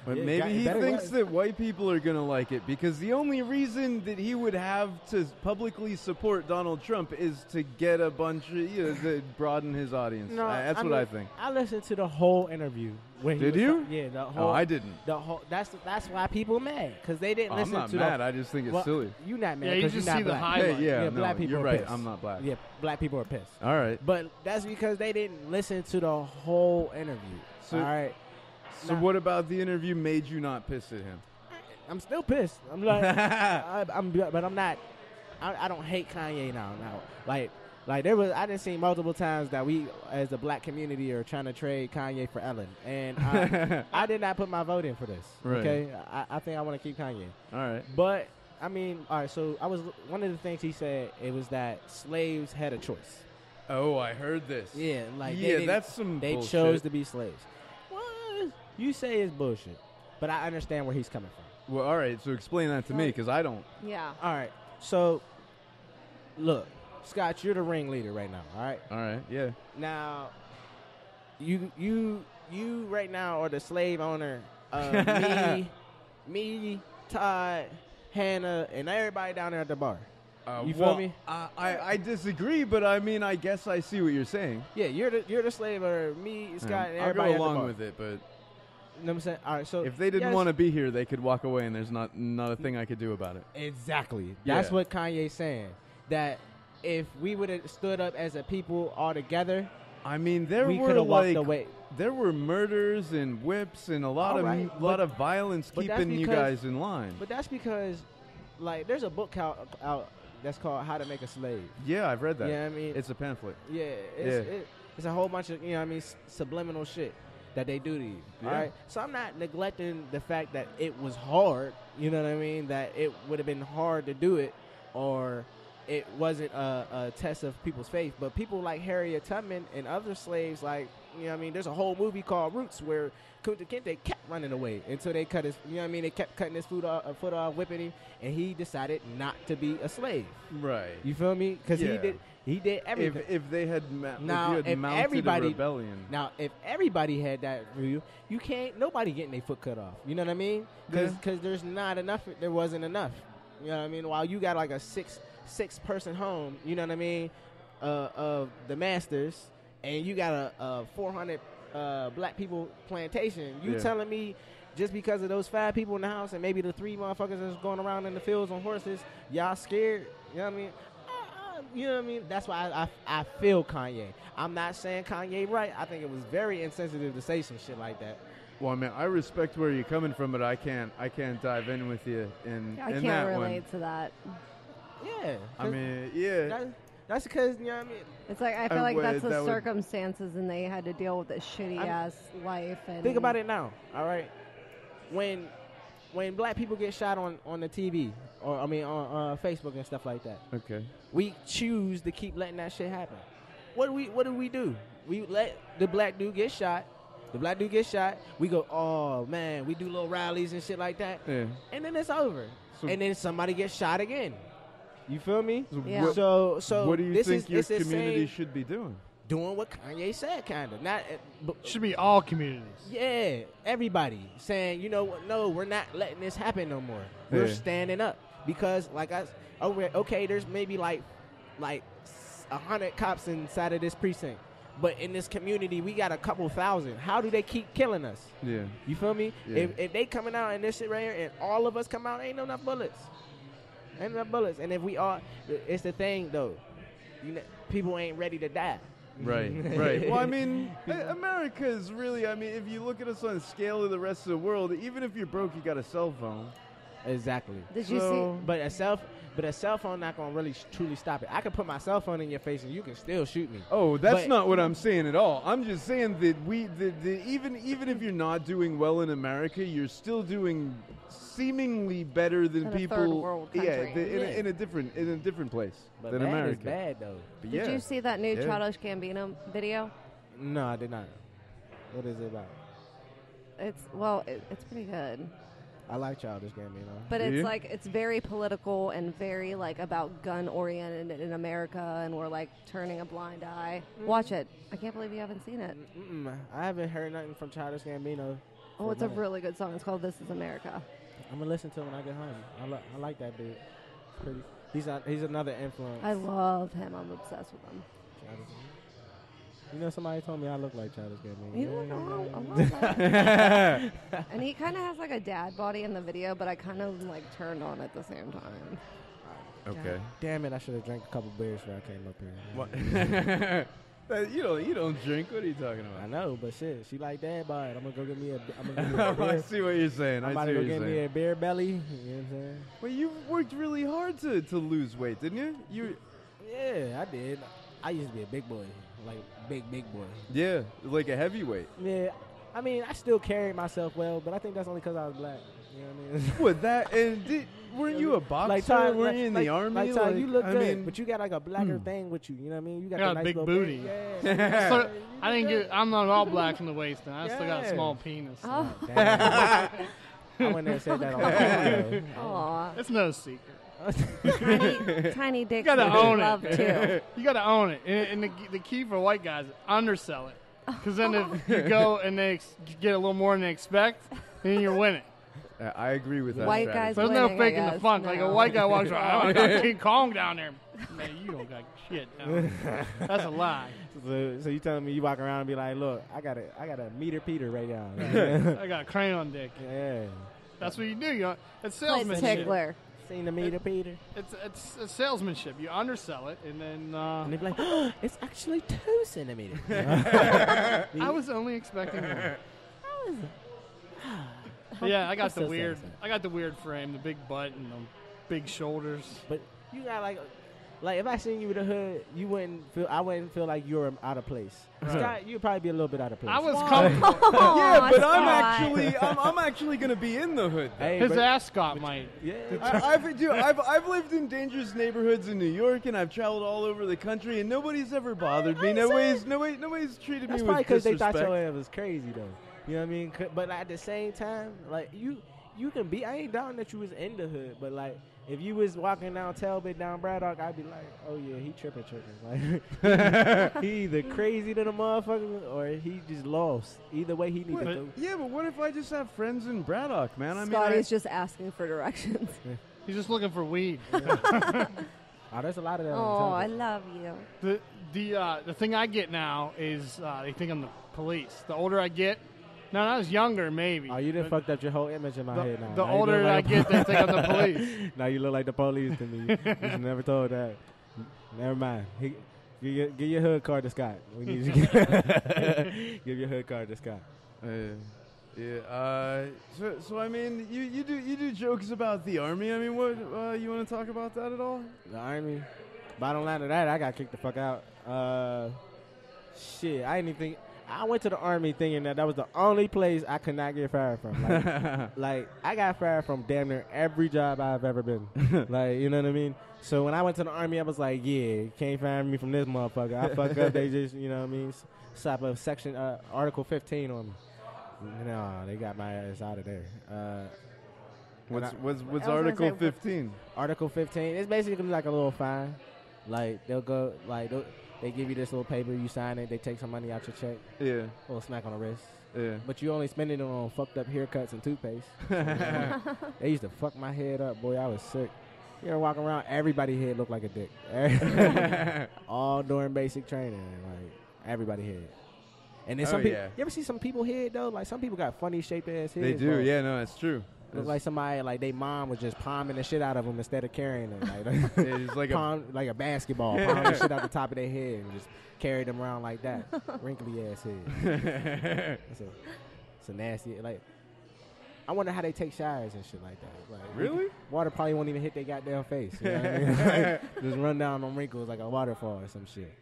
Speaker 3: But
Speaker 5: Yeah,
Speaker 3: maybe he
Speaker 5: better
Speaker 3: thinks
Speaker 5: was.
Speaker 3: that white people are going to like it because the only reason that he would have to publicly support Donald Trump is to get a bunch of, to broaden his audience. That's what I think.
Speaker 5: I listened to the whole interview. When he
Speaker 3: Did
Speaker 5: was
Speaker 3: you?
Speaker 5: Yeah, the whole.
Speaker 3: Oh, I didn't.
Speaker 5: The whole. That's why people are mad because they didn't
Speaker 3: I'm
Speaker 5: listen
Speaker 3: not
Speaker 5: to
Speaker 3: mad.
Speaker 5: the.
Speaker 3: I just think it's
Speaker 5: Well,
Speaker 3: silly.
Speaker 5: You not mad
Speaker 2: Yeah, you
Speaker 5: because
Speaker 2: just
Speaker 5: you're not
Speaker 2: see the
Speaker 5: black.
Speaker 2: highlight.
Speaker 3: Hey, yeah,
Speaker 5: black
Speaker 3: no,
Speaker 5: people
Speaker 3: you're
Speaker 5: are
Speaker 3: right.
Speaker 5: pissed.
Speaker 3: I'm not black.
Speaker 5: Yeah, black people are pissed.
Speaker 3: All right.
Speaker 5: But that's because they didn't listen to the whole interview.
Speaker 3: So-
Speaker 5: all right.
Speaker 3: So
Speaker 5: Nah.
Speaker 3: what about the interview made you not pissed at him?
Speaker 5: I'm still pissed. I'm like, but I'm not. I don't hate Kanye now. Like there was. I done seen multiple times that we, as the black community, are trying to trade Kanye for Ellen, and I did not put my vote in for this.
Speaker 3: Right.
Speaker 5: Okay, I think I want to keep Kanye.
Speaker 3: All right.
Speaker 5: But I mean, all right. So one of the things he said it was that slaves had a choice.
Speaker 3: Oh, I heard this.
Speaker 5: Yeah, like
Speaker 3: that's some
Speaker 5: they
Speaker 3: bullshit.
Speaker 5: chose to be slaves. Well, you say it's bullshit, but I understand where he's coming from.
Speaker 3: Well, all right. So explain that to me because I don't.
Speaker 4: Yeah.
Speaker 5: All right. So, look, Scott, you're the ringleader right now. All right.
Speaker 3: All right. Yeah.
Speaker 5: Now, you right now are the slave owner of me, Todd, Hannah, and everybody down there at the bar. You feel me?
Speaker 3: I disagree, but I mean, I guess I see what you're saying.
Speaker 5: Yeah, you're the slave owner. Me, Scott, and
Speaker 3: I'll
Speaker 5: everybody
Speaker 3: go
Speaker 5: at the
Speaker 3: along
Speaker 5: bar.
Speaker 3: with it, but
Speaker 5: You know what I'm saying? All right. So
Speaker 3: if they didn't
Speaker 5: yes,
Speaker 3: want to be here, they could walk away, and there's not a thing I could do about it.
Speaker 5: exactly.
Speaker 3: Yeah.
Speaker 5: That's what Kanye's saying. That if we would have stood up as a people all together,
Speaker 3: I mean, there
Speaker 5: we
Speaker 3: were
Speaker 5: could have walked
Speaker 3: like
Speaker 5: away.
Speaker 3: there were murders and whips and a lot
Speaker 5: All
Speaker 3: of
Speaker 5: right,
Speaker 3: lot
Speaker 5: but-
Speaker 3: of violence
Speaker 5: but that's
Speaker 3: keeping you
Speaker 5: because-
Speaker 3: guys in line.
Speaker 5: But that's because, like, there's a book out that's called How to Make a Slave.
Speaker 3: Yeah, I've read that.
Speaker 5: Yeah, I mean,
Speaker 3: It's a pamphlet.
Speaker 5: yeah, it's a whole bunch of subliminal shit that they do to you.
Speaker 3: Yeah.
Speaker 5: All right, so I'm not neglecting the fact that it was hard. You know what I mean? That it would have been hard to do it, or it wasn't a test of people's faith. But people like Harriet Tubman and other slaves, like, there's a whole movie called Roots where Kunta Kinte kept running away until they cut his, they kept cutting his foot off, whipping him, and he decided not to be a slave.
Speaker 3: Right.
Speaker 5: You feel me? Because
Speaker 3: Yeah.
Speaker 5: he did everything.
Speaker 3: If they had
Speaker 5: Now,
Speaker 3: if you had
Speaker 5: if
Speaker 3: mounted
Speaker 5: everybody-
Speaker 3: a rebellion.
Speaker 5: Now, if everybody had that view, you can't. Nobody getting their foot cut off. You know what I mean? Because there's not enough. There wasn't enough. You know what I mean? While you got like a six person home, you know what I mean, of the masters, and you got a 400 black people plantation. You
Speaker 3: Yeah.
Speaker 5: telling me just because of those 5 people in the house and maybe the 3 motherfuckers that's going around in the fields on horses, y'all scared? You know what I mean? You know what I mean? That's why I feel Kanye. I'm not saying Kanye right. I think it was very insensitive to say some shit like that.
Speaker 3: Well, man, I respect where you're coming from, but I can't dive in with you in
Speaker 4: I
Speaker 3: in
Speaker 4: can't
Speaker 3: that
Speaker 4: relate
Speaker 3: one.
Speaker 4: to that.
Speaker 5: Yeah.
Speaker 3: I mean, yeah.
Speaker 5: That's because, you know what I mean?
Speaker 4: It's like I feel like that's the
Speaker 3: that would-
Speaker 4: circumstances, and they had to deal with this shitty ass life. And
Speaker 5: Think about it now, all right? When black people get shot on the TV, or I mean on Facebook and stuff like that,
Speaker 3: Okay.
Speaker 5: we choose to keep letting that shit happen. What do we do? We let the black dude get shot. The black dude gets shot. We go, oh man, we do little rallies and shit like that,
Speaker 3: Yeah.
Speaker 5: and then it's over.
Speaker 3: So-
Speaker 5: And then somebody gets shot again. You feel me?
Speaker 4: Yeah.
Speaker 3: What,
Speaker 5: So
Speaker 3: what do you
Speaker 5: this
Speaker 3: think
Speaker 5: is,
Speaker 3: your
Speaker 5: it's the
Speaker 3: community
Speaker 5: same
Speaker 3: should be doing?
Speaker 5: doing what Kanye said, kind of. Not, but
Speaker 2: Should be all communities.
Speaker 5: yeah, everybody saying, you know what? No, we're not letting this happen no more. We're
Speaker 3: Yeah.
Speaker 5: standing up because, like okay, there's maybe like 100 cops inside of this precinct, but in this community we got a couple thousand. How do they keep killing us?
Speaker 3: Yeah.
Speaker 5: You feel me?
Speaker 3: Yeah.
Speaker 5: If they coming out in this shit right here and all of us come out, ain't enough bullets. Ain't enough bullets. And if we all, it's the thing though, you know, people ain't ready to die.
Speaker 3: Right, right. Well, I mean, America is really, I mean, if you look at us on the scale of the rest of the world, even if you're broke, you got a cell phone.
Speaker 5: Exactly.
Speaker 4: Did you
Speaker 3: So-
Speaker 4: see?
Speaker 5: But a cell phone not gonna really truly stop it. I can put my cell phone in your face and you can still shoot me.
Speaker 3: Oh, that's
Speaker 5: But-
Speaker 3: not what I'm saying at all. I'm just saying that even if you're not doing well in America, you're still doing seemingly better than
Speaker 4: In a
Speaker 3: people.
Speaker 4: third world
Speaker 3: Yeah,
Speaker 4: country.
Speaker 3: in a different place
Speaker 5: But
Speaker 3: than
Speaker 5: bad
Speaker 3: America.
Speaker 5: is bad though.
Speaker 3: But
Speaker 4: Did
Speaker 3: yeah.
Speaker 4: you see that new
Speaker 3: Yeah.
Speaker 4: Childish Gambino video?
Speaker 5: No, I did not. What is it about?
Speaker 4: It's pretty good.
Speaker 5: I like Childish Gambino.
Speaker 4: But
Speaker 3: Do
Speaker 4: it's
Speaker 3: you?
Speaker 4: like it's very political and very like about gun oriented in America, and we're like turning a blind eye. Watch it. I can't believe you haven't seen it.
Speaker 5: I haven't heard nothing from Childish Gambino.
Speaker 4: Oh, it's a really good song. It's called "This Is America."
Speaker 5: I'm gonna listen to it when I get home. I like that dude. It's pretty. He's another influence.
Speaker 4: I love him. I'm obsessed with him.
Speaker 5: Childish Gambino. You know, somebody told me I look like Childish Gambino.
Speaker 4: You look a lot like and he kind of has like a dad body in the video, but I kind of like turned on at the same time.
Speaker 3: Okay.
Speaker 5: Damn it! I should have drank a couple beers before I came up here.
Speaker 3: What? You don't drink. What are you talking
Speaker 5: I
Speaker 3: about?
Speaker 5: know, but shit, she like dad bod. I'm gonna go get me a
Speaker 3: I
Speaker 5: beer.
Speaker 3: see what you're saying.
Speaker 5: I'm
Speaker 3: I
Speaker 5: about
Speaker 3: see
Speaker 5: to
Speaker 3: what
Speaker 5: go
Speaker 3: you're
Speaker 5: get me
Speaker 3: saying.
Speaker 5: a beer belly. You know what I'm saying?
Speaker 3: Well, you worked really hard to lose weight, didn't you?
Speaker 5: Yeah, I did. I used to be a big boy, like big boy.
Speaker 3: Yeah, like a heavyweight.
Speaker 5: Yeah, I mean, I still carried myself well, but I think that's only because I was black. You know what I mean?
Speaker 3: What that? And weren't you a boxer?
Speaker 5: Ty,
Speaker 3: weren't you in the army?
Speaker 5: Like, Ty, you look
Speaker 3: I
Speaker 5: good,
Speaker 3: mean,
Speaker 5: but you got like a blacker thing with you. You know what I mean? You got,
Speaker 2: Got
Speaker 5: the
Speaker 2: a
Speaker 5: nice
Speaker 2: big
Speaker 5: little
Speaker 2: booty.
Speaker 5: booty. Yeah.
Speaker 2: So, I didn't get. I'm not all black from the waist, and I still got a
Speaker 5: Yeah.
Speaker 2: small penis.
Speaker 4: Oh,
Speaker 5: Damn. I went there and said that on the radio.
Speaker 4: aw.
Speaker 2: It's no secret.
Speaker 4: tiny dicks.
Speaker 2: You gotta
Speaker 4: would
Speaker 2: own
Speaker 4: love
Speaker 2: it.
Speaker 4: too.
Speaker 2: You gotta own it. And the key for white guys is undersell it. Because then if you go and they get a little more than they expect, then you're winning.
Speaker 3: I agree with that.
Speaker 4: White
Speaker 3: strategy.
Speaker 4: guys
Speaker 2: So there's no
Speaker 4: winning, I
Speaker 2: faking the
Speaker 4: guess.
Speaker 2: funk. Like a
Speaker 4: No.
Speaker 2: white guy walks around, I got King Kong down there. Man, you don't got shit down there. That's a lie.
Speaker 5: So you telling me you walk around and be like, look, I got a meter Peter right now.
Speaker 2: I got a crayon dick.
Speaker 5: Yeah.
Speaker 2: That's what you do. It's
Speaker 4: Play
Speaker 2: salesmanship.
Speaker 4: tickler.
Speaker 5: Seen the meter Peter.
Speaker 2: It's salesmanship. You undersell it, and then
Speaker 5: And they be like, oh, it's actually 2 centimeters.
Speaker 2: I was only expecting one. Yeah, I got the weird. I got the weird frame, the big butt, and the big shoulders.
Speaker 5: But you got like if I seen you with a hood, I wouldn't feel like you're out of place. Scott, you'd probably be a little bit out of place.
Speaker 2: I was comfortable.
Speaker 3: Yeah, but
Speaker 4: Scott.
Speaker 3: I'm actually gonna be in the hood. though.
Speaker 5: Hey,
Speaker 2: His
Speaker 5: but-
Speaker 2: ascot might.
Speaker 5: Yeah.
Speaker 3: I've lived in dangerous neighborhoods in New York, and I've traveled all over the country, and nobody's ever bothered me. Nobody's treated
Speaker 5: That's
Speaker 3: me
Speaker 5: probably
Speaker 3: with
Speaker 5: because they
Speaker 3: disrespect.
Speaker 5: thought your ass was crazy though. You know what I mean? But at the same time, like you can be. I ain't doubting that you was in the hood, but like if you was walking down Talbot down Braddock, I'd be like, oh yeah, he tripping. Like he either crazy to the motherfucker or he just lost. Either way, he need to go.
Speaker 3: Yeah, but what if I just have friends in Braddock, man? I mean,
Speaker 4: Scotty's just asking for directions.
Speaker 2: He's just looking for weed.
Speaker 5: Oh, there's a lot of that.
Speaker 4: Oh, I love you.
Speaker 2: The thing I get now is they think I'm the police. The older I get, now when I was younger, maybe.
Speaker 5: Oh, you done fucked up your whole image in my head now.
Speaker 2: The
Speaker 5: Now you
Speaker 2: older
Speaker 5: look like
Speaker 2: I get, they think I'm the police.
Speaker 5: Now you look like the police to me. You never told that. Never mind. Give your hood card to Scott. We need you to give your hood card to Scott.
Speaker 3: Yeah. So I mean, you do jokes about the Army. I mean, what you want to talk about that at all?
Speaker 5: The Army. Bottom line of that, I got kicked the fuck out. Shit, I didn't even think. I went to the Army thinking that was the only place I could not get fired from. Like I got fired from damn near every job I've ever been. Like, you know what I mean? So when I went to the Army, I was like, yeah, can't fire me from this motherfucker. I fuck up, they just, you know what I mean, slap a section, Article 15 on me. No, they got my ass out of there.
Speaker 3: What's Article 15?
Speaker 5: Article 15, it's basically like a little fine. Like, they'll go, like, they give you this little paper, you sign it, they take some money out your check.
Speaker 3: Yeah.
Speaker 5: A little smack on the wrist.
Speaker 3: Yeah.
Speaker 5: But you only spending it on fucked up haircuts and toothpaste. So, they used to fuck my head up, boy. I was sick. You ever walk around, everybody's head looked like a dick. All during basic training, like, everybody head. And then some people, you ever see some people head, though? Like, some people got funny shaped ass heads.
Speaker 3: They do,
Speaker 5: bro.
Speaker 3: yeah, no, that's true.
Speaker 5: Look like somebody, like, their mom was just palming the shit out of them instead of carrying them. Like,
Speaker 3: it's like
Speaker 5: like a basketball, palm the shit out the top of their head and just carry them around like that. Wrinkly ass head. It's a nasty, like, I wonder how they take showers and shit like that. Like,
Speaker 3: really?
Speaker 5: Water probably won't even hit their goddamn face. You know what I mean? Like, just run down on wrinkles like a waterfall or some shit.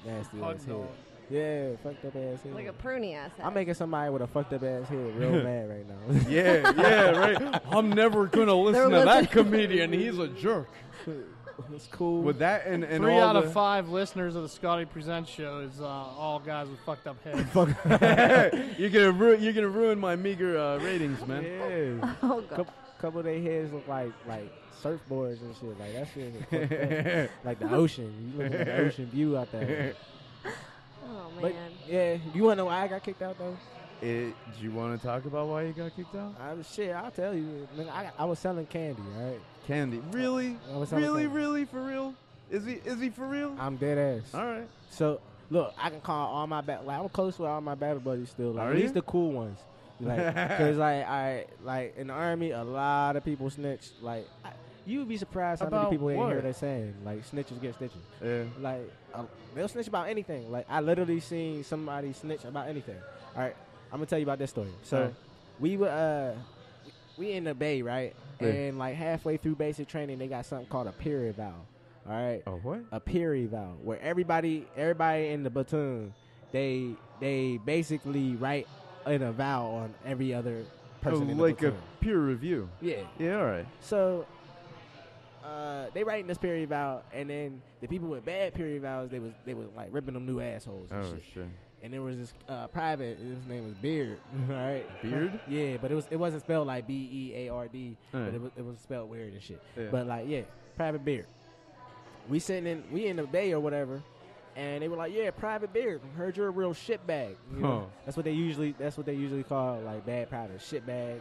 Speaker 5: Nasty ass head. Yeah, fucked up ass head.
Speaker 4: Like a pruny ass head.
Speaker 5: I'm making somebody with a fucked up ass head real mad right now.
Speaker 3: yeah, right. I'm never gonna listen to that comedian. He's a jerk.
Speaker 5: It's cool.
Speaker 3: With that and
Speaker 2: 3 out of 5 listeners of the Scotty Presents show is all guys with fucked up heads.
Speaker 3: You're gonna ruin my meager ratings, man.
Speaker 5: Yeah.
Speaker 4: Oh god.
Speaker 5: Couple of their heads look like surfboards and shit. Like that shit is fucked up. Like the ocean. You look at the ocean view out there.
Speaker 4: Oh man.
Speaker 5: But yeah, you wanna know why I got kicked out though?
Speaker 3: Do you want to talk about why you got kicked out?
Speaker 5: Shit, I'll tell you. I was selling candy, right?
Speaker 3: Candy, really? Really, for real? Is he for real?
Speaker 5: I'm dead ass.
Speaker 3: All right.
Speaker 5: So look, I can call all my I'm close with all my battle buddies still. Like, at least the cool ones. Like, cause I in the Army, a lot of people snitch. Like, you would be surprised how many people in here they're saying like snitches get stitches. Yeah. Like they'll snitch about anything. Like I literally seen somebody snitch about anything. All right, I'm gonna tell you about this story. So we in the Bay, right? Yeah. And like halfway through basic training, they got something called a peer eval. All right.
Speaker 3: Oh what?
Speaker 5: A peer eval, where everybody in the platoon, they basically write an eval on every other person in the
Speaker 3: like
Speaker 5: platoon.
Speaker 3: A peer review.
Speaker 5: Yeah.
Speaker 3: Yeah. All right.
Speaker 5: So they writing this peer eval, and then the people with bad peer evals, they was like ripping them new assholes. And shit. And there was this private. His name was Beard. All right. Beard. Yeah, but it wasn't spelled like Beard, but it was spelled weird and shit. Yeah. But like Private Beard. We in the Bay or whatever, and they were like, yeah, Private Beard. Heard you're a real shitbag. You know? That's what they usually call like bad private shitbags,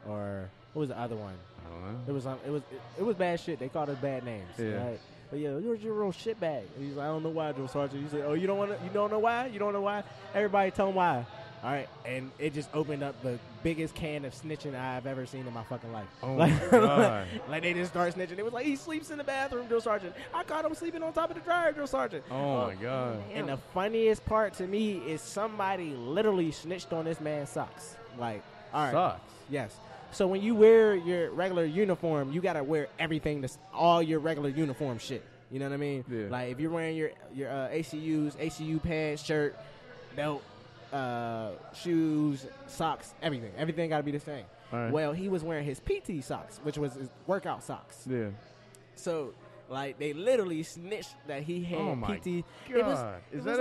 Speaker 5: or what was the other one? I don't know. It was bad shit. They called us bad names. Yeah. Right? But yeah, you're a real shitbag. And he's like, I don't know why, Joe Sergeant. He said, oh, you don't know why? You don't know why? Everybody tell him why. All right, and it just opened up the biggest can of snitching I've ever seen in my fucking life.
Speaker 3: Oh my God.
Speaker 5: Like they just start snitching. It was like, he sleeps in the bathroom, Joe Sergeant. I caught him sleeping on top of the dryer, Joe Sergeant.
Speaker 3: Oh my God.
Speaker 5: And the funniest part to me is somebody literally snitched on this man's socks. Like, all right.
Speaker 3: Socks?
Speaker 5: Yes. So when you wear your regular uniform, you gotta wear everything that's all your regular uniform shit. You know what I mean? Yeah. Like if you're wearing your ACUs, ACU pants, shirt, belt, shoes, socks, everything. Everything got to be the same. Right. Well, he was wearing his PT socks, which was his workout socks. Yeah. So, like, they literally snitched that he had PT.
Speaker 3: God. Is that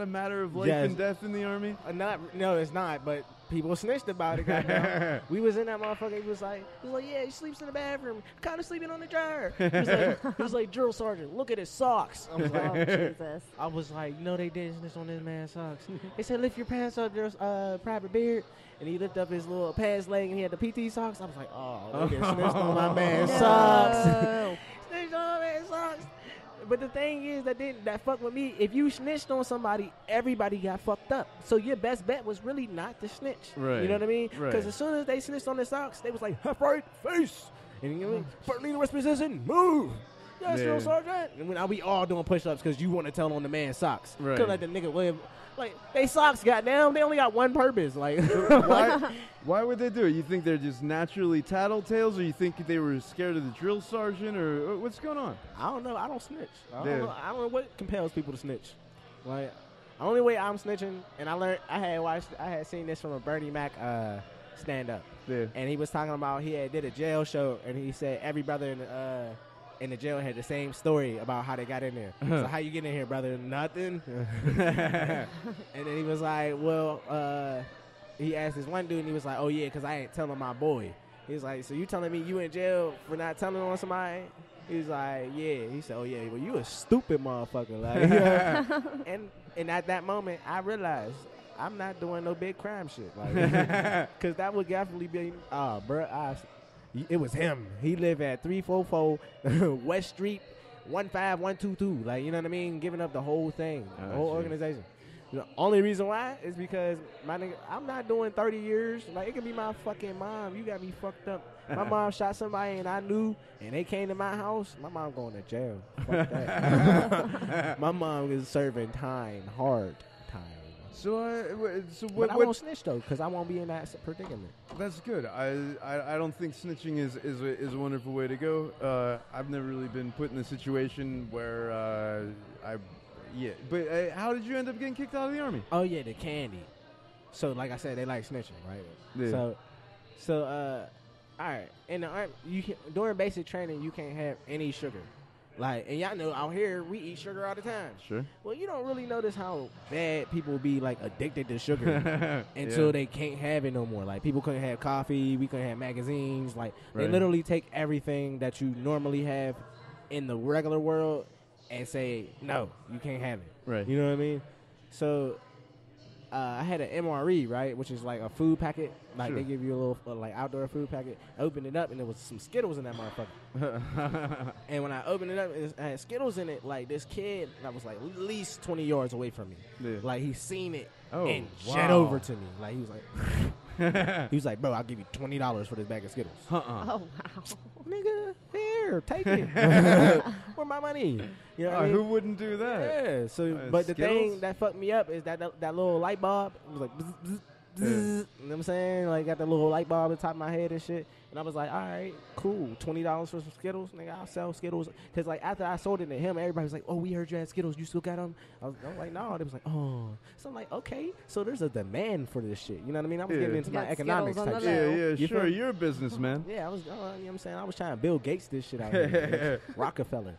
Speaker 3: a matter of life and death in the Army?
Speaker 5: No, it's not, but people snitched about it. Goddamn. We was in that motherfucker. He was like, yeah, he sleeps in the bathroom. Kind of sleeping on the dryer. He was like, Drill Sergeant, look at his socks. I was like,
Speaker 4: oh, Jesus.
Speaker 5: I was like, no, they didn't snitch on this man's socks. They said, lift your pants up, there's Private Beard. And he lifted up his little pants leg and he had the PT socks. I was like, oh, they snitched on my man's socks. Snitched on my man's But the thing is that fucked with me. If you snitched on somebody, everybody got fucked up. So your best bet was really not to snitch.
Speaker 3: Right.
Speaker 5: You know what I mean?
Speaker 3: Right.
Speaker 5: Because as soon as they snitched on the socks, they was like, half right, face. And you know what I mean? First leader rest position, move. Yes,
Speaker 3: Yeah.
Speaker 5: sergeant. And when we all doing push-ups because you want to tell on the man's socks.
Speaker 3: Right.
Speaker 5: Because like the nigga live. Like, they socks, goddamn, they only got one purpose. Like,
Speaker 3: why would they do it? You think they're just naturally tattletales, or you think they were scared of the drill sergeant, or what's going on?
Speaker 5: I don't know. I don't snitch. I
Speaker 3: Yeah.
Speaker 5: don't know what compels people to snitch. Like, the only way I'm snitching, and I had seen this from a Bernie Mac stand-up.
Speaker 3: Yeah.
Speaker 5: And he was talking about he had did a jail show, and he said every brother in the jail had the same story about how they got in there. So how you get in here, brother? Nothing. And then he was like, well, he asked this one dude, and he was like, oh, yeah, because I ain't telling my boy. He was like, so you telling me you in jail for not telling on somebody? He was like, yeah. He said, oh, yeah, well, you a stupid motherfucker. Like, and at that moment, I realized I'm not doing no big crime shit. Like, because that would definitely be, it was him. He lived at 344 West Street, 15122. Like, you know what I mean? Giving up the whole thing, the whole organization. The only reason why is because, my nigga, I'm not doing 30 years. Like, it could be my fucking mom. You got me fucked up. My mom shot somebody and I knew, and they came to my house. My mom going to jail. Fuck that. My mom is serving time, hard time. But I won't snitch though, because I won't be in that predicament.
Speaker 3: That's good. I don't think snitching is a wonderful way to go. I've never really been put in a situation where But how did you end up getting kicked out of the Army?
Speaker 5: Oh yeah, the candy. So like I said, they like snitching, right?
Speaker 3: Yeah.
Speaker 5: So all right. In the Army, during basic training, you can't have any sugar. Like, and y'all know out here we eat sugar all the time.
Speaker 3: Sure.
Speaker 5: Well, you don't really notice how bad people be like addicted to sugar until they can't have it no more. Like, people couldn't have coffee, we couldn't have magazines. Like, they literally take everything that you normally have in the regular world and say, no, you can't have it.
Speaker 3: Right.
Speaker 5: You know what I mean? So I had an MRE, right, which is like a food packet. Like, they give you a little like outdoor food packet. I opened it up, and there was some Skittles in that motherfucker. And when I opened it up, I had Skittles in it. Like, this kid that was like at least 20 yards away from me. Yeah. Like, he seen it and jet over to me. Like, he was like, bro, I'll give you $20 for this bag of Skittles.
Speaker 4: Oh, wow.
Speaker 5: Nigga, here, take it. Where my money? You know what I mean?
Speaker 3: Who wouldn't do that?
Speaker 5: Yeah. So, but the thing that fucked me up is that little light bulb. It was like, bzz, bzz, bzz. You know what I'm saying? Like, got that little light bulb on the top of my head and shit. And I was like, all right, cool. $20 for some Skittles? Nigga, I'll sell Skittles. Because, like, after I sold it to him, everybody was like, oh, we heard you had Skittles. You still got them? I was like, no. They was like, oh. So I'm like, okay. So there's a demand for this shit. You know what I mean? I was getting into my economics type shit.
Speaker 3: Yeah, sure. You're a businessman.
Speaker 5: Yeah, I was, you know what I'm saying? I was trying to Bill Gates this shit out here. Rockefeller.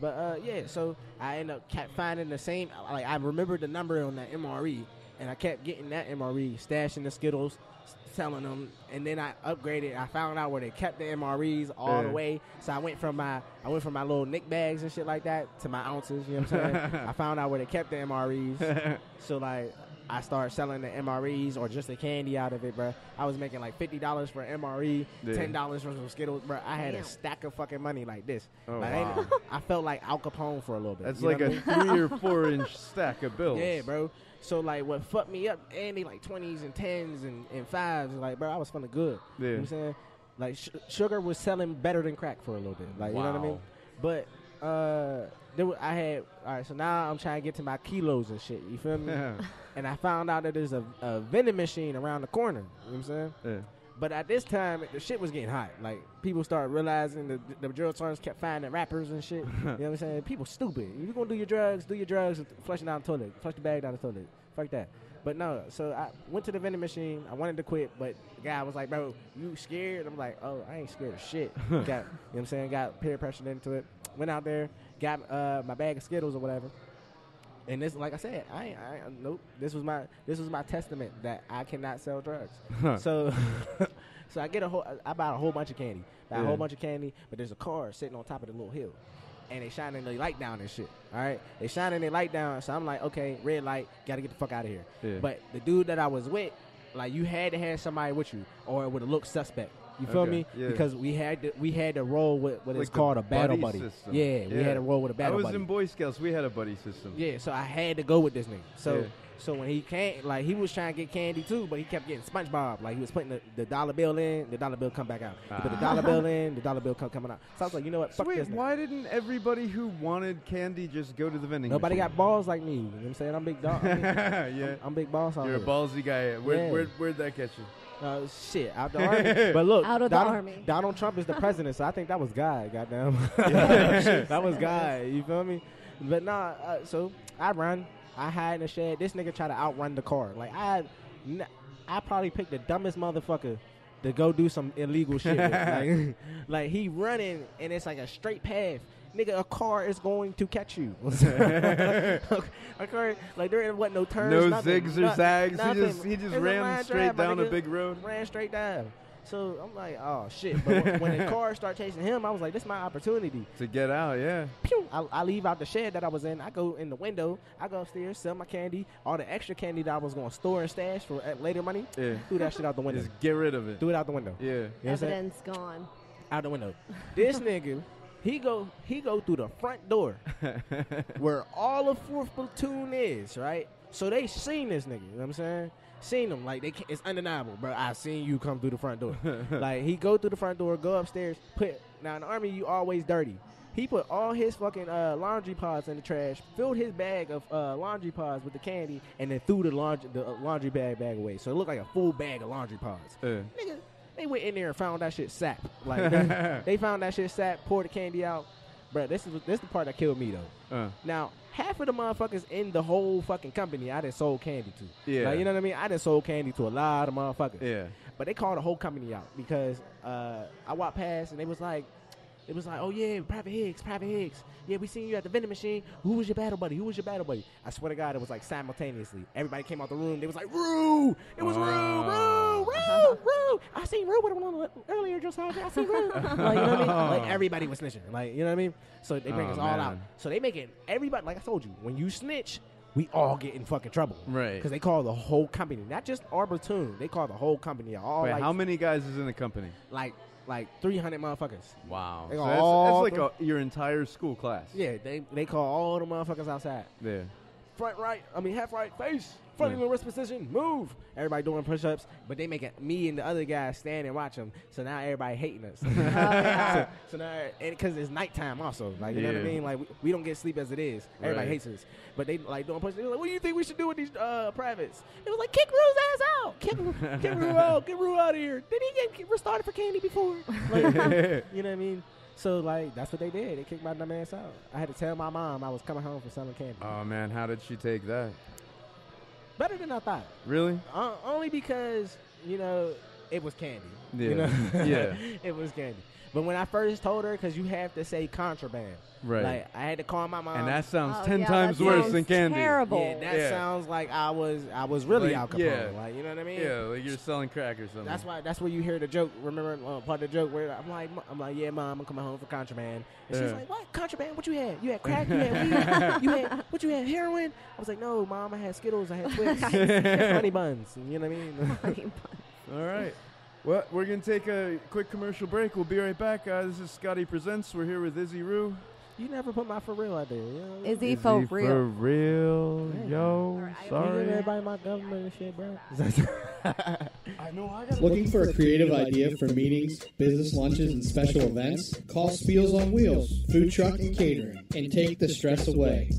Speaker 5: But, yeah, so I ended up kept finding the same. Like, I remembered the number on that MRE. And I kept getting that MRE, stashing the Skittles, selling them, and then I upgraded. I found out where they kept the MREs all the way. So I went from my little Nick bags and shit like that to my ounces. You know what I'm saying? I found out where they kept the MREs. So like, I started selling the MREs or just the candy out of it, bro. I was making like $50 for an MRE, $10 for some Skittles, bro. I had a stack of fucking money like this.
Speaker 3: Oh,
Speaker 5: like,
Speaker 3: wow.
Speaker 5: I felt like Al Capone for a little bit.
Speaker 3: That's like a 3 or 4 inch stack of bills.
Speaker 5: Yeah, bro. So, like, what fucked me up, and they like 20s and 10s and 5s. Like, bro, I was feeling good. Yeah. You know what I'm saying? Like, sugar was selling better than crack for a little bit. Like, you know what I mean? But, all right, so now I'm trying to get to my kilos and shit. You feel me? And I found out that there's a vending machine around the corner. You know what I'm saying? Yeah. But at this time, the shit was getting hot. Like, people started realizing the drill sergeants kept finding rappers and shit. You know what I'm saying? People stupid. If you're going to do your drugs, and flush it down the toilet. Flush the bag down the toilet. Fuck that. But no, so I went to the vending machine. I wanted to quit, but the guy was like, bro, you scared? I'm like, oh, I ain't scared of shit. You know what I'm saying? Got peer pressured into it. Went out there, got my bag of Skittles or whatever. And this, like I said, nope. This was my testament that I cannot sell drugs. So I buy a whole bunch of candy. But there's a car sitting on top of the little hill, and they shining their light down and shit. All right, they shining their light down. So I'm like, okay, red light, gotta get the fuck out of here. Yeah. But the dude that I was with, like, you had to have somebody with you, or it would have looked suspect. You feel me?
Speaker 3: Yeah.
Speaker 5: Because we had to roll with what
Speaker 3: Like
Speaker 5: is called a battle buddy.
Speaker 3: system.
Speaker 5: Yeah, we had to roll with a battle buddy.
Speaker 3: I was in Boy Scouts. We had a buddy system.
Speaker 5: Yeah, so I had to go with this nigga. So when he came, like, he was trying to get candy too, but he kept getting SpongeBob. Like, he was putting the dollar bill in, the dollar bill come back out. He put the dollar bill in, the dollar bill coming out. So I was like, you know what? Fuck this nigga.
Speaker 3: Why didn't everybody who wanted candy just go to the vending
Speaker 5: Nobody
Speaker 3: machine?
Speaker 5: got balls like me. You know what I'm saying? I'm big dog.
Speaker 3: Yeah.
Speaker 5: I'm big boss.
Speaker 3: You're a ballsy guy. Where'd that get you?
Speaker 5: Shit, out the army. But look,
Speaker 4: Out of the army.
Speaker 5: Donald Trump is the president, so I think that was God, goddamn. That was God, you feel me? But nah, so I run. I hide in the shed. This nigga try to outrun the car. Like, I probably picked the dumbest motherfucker to go do some illegal shit with. Like, he running, and it's like a straight path. Nigga, a car is going to catch you. A car, like, there wasn't no turns.
Speaker 3: No
Speaker 5: nothing,
Speaker 3: zigs or zags.
Speaker 5: nothing.
Speaker 3: He just
Speaker 5: It was a
Speaker 3: ran
Speaker 5: line
Speaker 3: straight
Speaker 5: drive, my
Speaker 3: down a
Speaker 5: nigga.
Speaker 3: big road.
Speaker 5: Ran straight down. So I'm like, oh shit. But when the car started chasing him, I was like, this is my opportunity
Speaker 3: To get out, yeah.
Speaker 5: Pew! I leave out the shed that I was in. I go in the window. I go upstairs, sell my candy. All the extra candy that I was going to store and stash for later money.
Speaker 3: Yeah.
Speaker 5: Threw that shit out the window.
Speaker 3: Just get rid of it.
Speaker 5: Threw it out the window.
Speaker 3: Yeah.
Speaker 5: You know what I'm saying?
Speaker 4: Evidence gone.
Speaker 5: Out the window. This nigga, he go through the front door where all of 4th platoon is, right? So they seen this nigga, you know what I'm saying? Seen him, like, it's undeniable, bro. I seen you come through the front door. Like, he go through the front door, go upstairs, now in the army, you always dirty. He put all his fucking laundry pods in the trash, filled his bag of laundry pods with the candy, and then threw the laundry bag away. So it looked like a full bag of laundry pods. Nigga, they went in there and found that shit sapped. Like, they found that shit sapped, poured the candy out. Bro, this is the part that killed me, though. Now, half of the motherfuckers in the whole fucking company I done sold candy to.
Speaker 3: Yeah.
Speaker 5: Like, you know what I mean? I done sold candy to a lot of motherfuckers.
Speaker 3: Yeah.
Speaker 5: But they called the whole company out because I walked past and they was like, oh, yeah, Private Higgs. Yeah, we seen you at the vending machine. Who was your battle buddy? I swear to God, it was like simultaneously. Everybody came out the room. They was like, Rue! It was Rue! I seen Rue with him earlier, Josiah. I seen Rue. Like, you know what I mean? Like, everybody was snitching. Like, you know what I mean? So they bring us all out. So they making everybody, like I told you, when you snitch, we all get in fucking trouble.
Speaker 3: Right.
Speaker 5: Because they call the whole company. Not just our platoon. They call the whole company out.
Speaker 3: Wait,
Speaker 5: like,
Speaker 3: how many guys is in the company?
Speaker 5: Like 300 motherfuckers.
Speaker 3: Wow.
Speaker 5: They
Speaker 3: So
Speaker 5: call
Speaker 3: that's like your entire school class.
Speaker 5: Yeah, they call all the motherfuckers outside.
Speaker 3: Yeah.
Speaker 5: Half right, face. Front in the wrist position, move. Everybody doing push-ups, but they making me and the other guy stand and watch them. So now everybody hating us. So now, because it's nighttime also. Like, you know what I mean? Like, we don't get sleep as it is. Everybody hates us. But they like doing push-ups. They like, what do you think we should do with these privates? It was like, kick Rue's ass out. Kick Rue out. Get Rue out of here. Did he get restarted for candy before? Like, you know what I mean? So, like, that's what they did. They kicked my dumb ass out. I had to tell my mom I was coming home for selling candy.
Speaker 3: Oh, man. How did she take that?
Speaker 5: Better than I thought.
Speaker 3: Really?
Speaker 5: Only because, you know, it was candy.
Speaker 3: Yeah.
Speaker 5: You know?
Speaker 3: Yeah.
Speaker 5: It was candy. But when I first told her, because you have to say contraband.
Speaker 3: Right.
Speaker 5: Like, I had to call my mom.
Speaker 3: And that sounds 10
Speaker 4: yeah,
Speaker 3: times
Speaker 4: that
Speaker 3: worse
Speaker 4: sounds
Speaker 3: than candy.
Speaker 4: terrible.
Speaker 5: Yeah, that sounds like I was really
Speaker 3: Like,
Speaker 5: Al Capone.
Speaker 3: yeah.
Speaker 5: Like, you know what I mean?
Speaker 3: Yeah, like you're selling crack or something.
Speaker 5: That's where you hear the joke. Remember part of the joke where I'm like, yeah, mom, I'm coming home for contraband. And she's like, what contraband? What you had? You had crack? You had weed? What you had? Heroin? I was like, no, mom, I had Skittles. I had Twix. Honey buns. You know what I mean?
Speaker 4: Honey buns.
Speaker 3: All right. Well, we're going to take a quick commercial break. We'll be right back. This is Scotty Presents. We're here with Izzy Rue.
Speaker 5: You never put my for real out there. You know?
Speaker 4: Is he for real?
Speaker 3: For real, yo.
Speaker 5: You give
Speaker 3: Sorry.
Speaker 5: everybody my government and shit, bro.
Speaker 3: I know I got
Speaker 6: Looking for a creative idea for meetings, business lunches, and special events? Call Spiels on Wheels, food truck and catering, and take the stress away.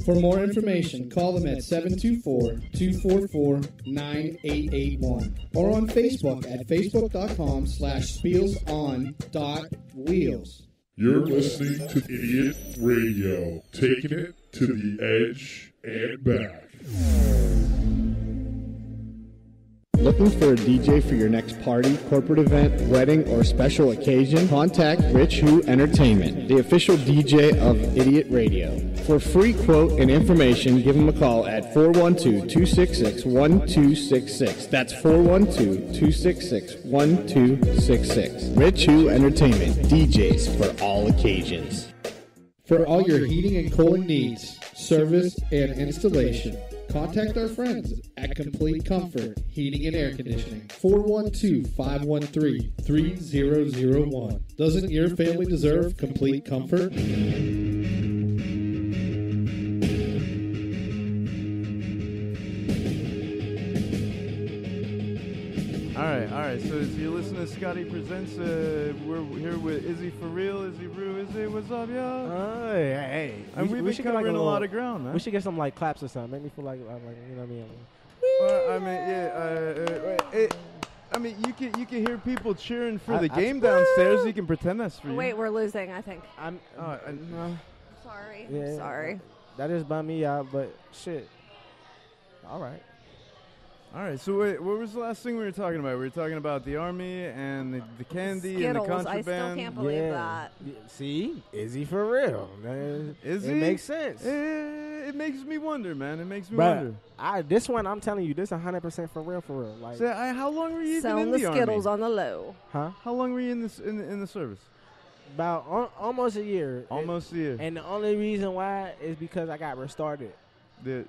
Speaker 6: For more information, call them at 724-244-9881 or on Facebook at facebook.com/spielson.wheels.
Speaker 1: You're listening to Idiot Radio, taking it to the edge and back.
Speaker 7: Looking for a DJ for your next party, corporate event, wedding, or special occasion? Contact Rich Who Entertainment, the official DJ of Idiot Radio. For free quote and information, give them a call at 412-266-1266. That's 412-266-1266. Rich Who Entertainment, DJs for all occasions.
Speaker 6: For all your heating and cooling needs, service, and installation, Contact our friends at Complete Comfort Heating and Air Conditioning. 412-513-3001. Doesn't your family deserve complete comfort?
Speaker 3: All right. So you're listening to Scotty Presents. We're here with Izzy for real. Izzy Rue. Izzy, what's up, y'all?
Speaker 5: Hey.
Speaker 3: And we've been covering a lot of ground, man.
Speaker 5: We should get some like claps or something. Make me feel like you know what I mean.
Speaker 3: I mean, you can hear people cheering for the game downstairs. You can pretend that's for you.
Speaker 4: Wait, we're losing, I think.
Speaker 3: No.
Speaker 4: Sorry.
Speaker 5: Yeah,
Speaker 4: Sorry.
Speaker 5: That just bummed me out, but shit. All right.
Speaker 3: So wait, what was the last thing we were talking about? We were talking about the army and the candy
Speaker 4: Skittles.
Speaker 3: and the contraband.
Speaker 4: I still can't believe that.
Speaker 5: See? Izzy for real.
Speaker 3: Izzy?
Speaker 5: It makes sense.
Speaker 3: It makes me wonder, man. It makes me
Speaker 5: Bruh,
Speaker 3: wonder.
Speaker 5: This one, I'm telling you, this 100% for real. Like,
Speaker 3: So, how long were you
Speaker 4: Selling
Speaker 3: in
Speaker 4: the
Speaker 3: the
Speaker 4: Skittles
Speaker 3: army?
Speaker 4: on the low.
Speaker 5: huh?
Speaker 3: How long were you in the service?
Speaker 5: About almost a year.
Speaker 3: Almost a year.
Speaker 5: And the only reason why is because I got restarted.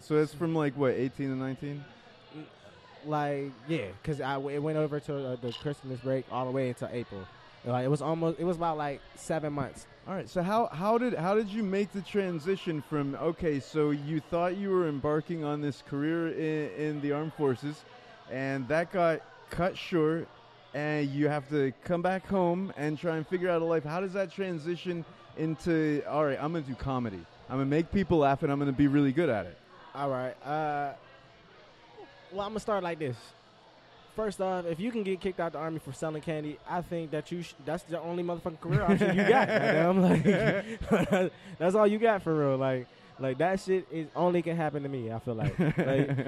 Speaker 3: So it's from like what, 18 to 19?
Speaker 5: Like, yeah, because it went over to the Christmas break all the way until April. Like, it was about like 7 months.
Speaker 3: All right. So how did you make the transition from, okay, so you thought you were embarking on this career in the armed forces, and that got cut short, and you have to come back home and try and figure out a life. How does that transition into, all right, I'm going to do comedy. I'm going to make people laugh, and I'm going to be really good at it.
Speaker 5: All right. Well, I'm going to start like this. First off, if you can get kicked out the army for selling candy, I think that that's the only motherfucking career option you got. Goddamn. Like, that's all you got for real. Like that shit only can happen to me, I feel like.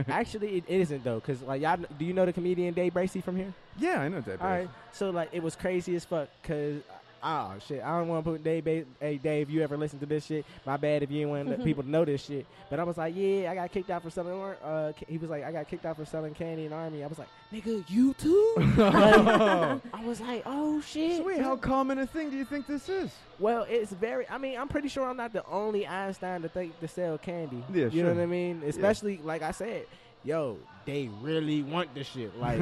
Speaker 5: Actually, it isn't, though, because, like, y'all, do you know the comedian Dave Bracey from here?
Speaker 3: Yeah, I know Dave Bracey.
Speaker 5: All right. So, like, it was crazy as fuck, because, shit, I don't want to put Dave, hey, Dave, you ever listen to this shit? My bad if you didn't want people to know this shit. But I was like, yeah, I got kicked out for selling, he was like, I got kicked out for selling candy in the army. I was like, nigga, you too? I was like, oh, shit.
Speaker 3: So wait, how common a thing do you think this is?
Speaker 5: Well, it's I'm pretty sure I'm not the only Einstein to sell candy.
Speaker 3: Yeah,
Speaker 5: you know what I mean? Especially, like I said, yo, they really want this shit. Like,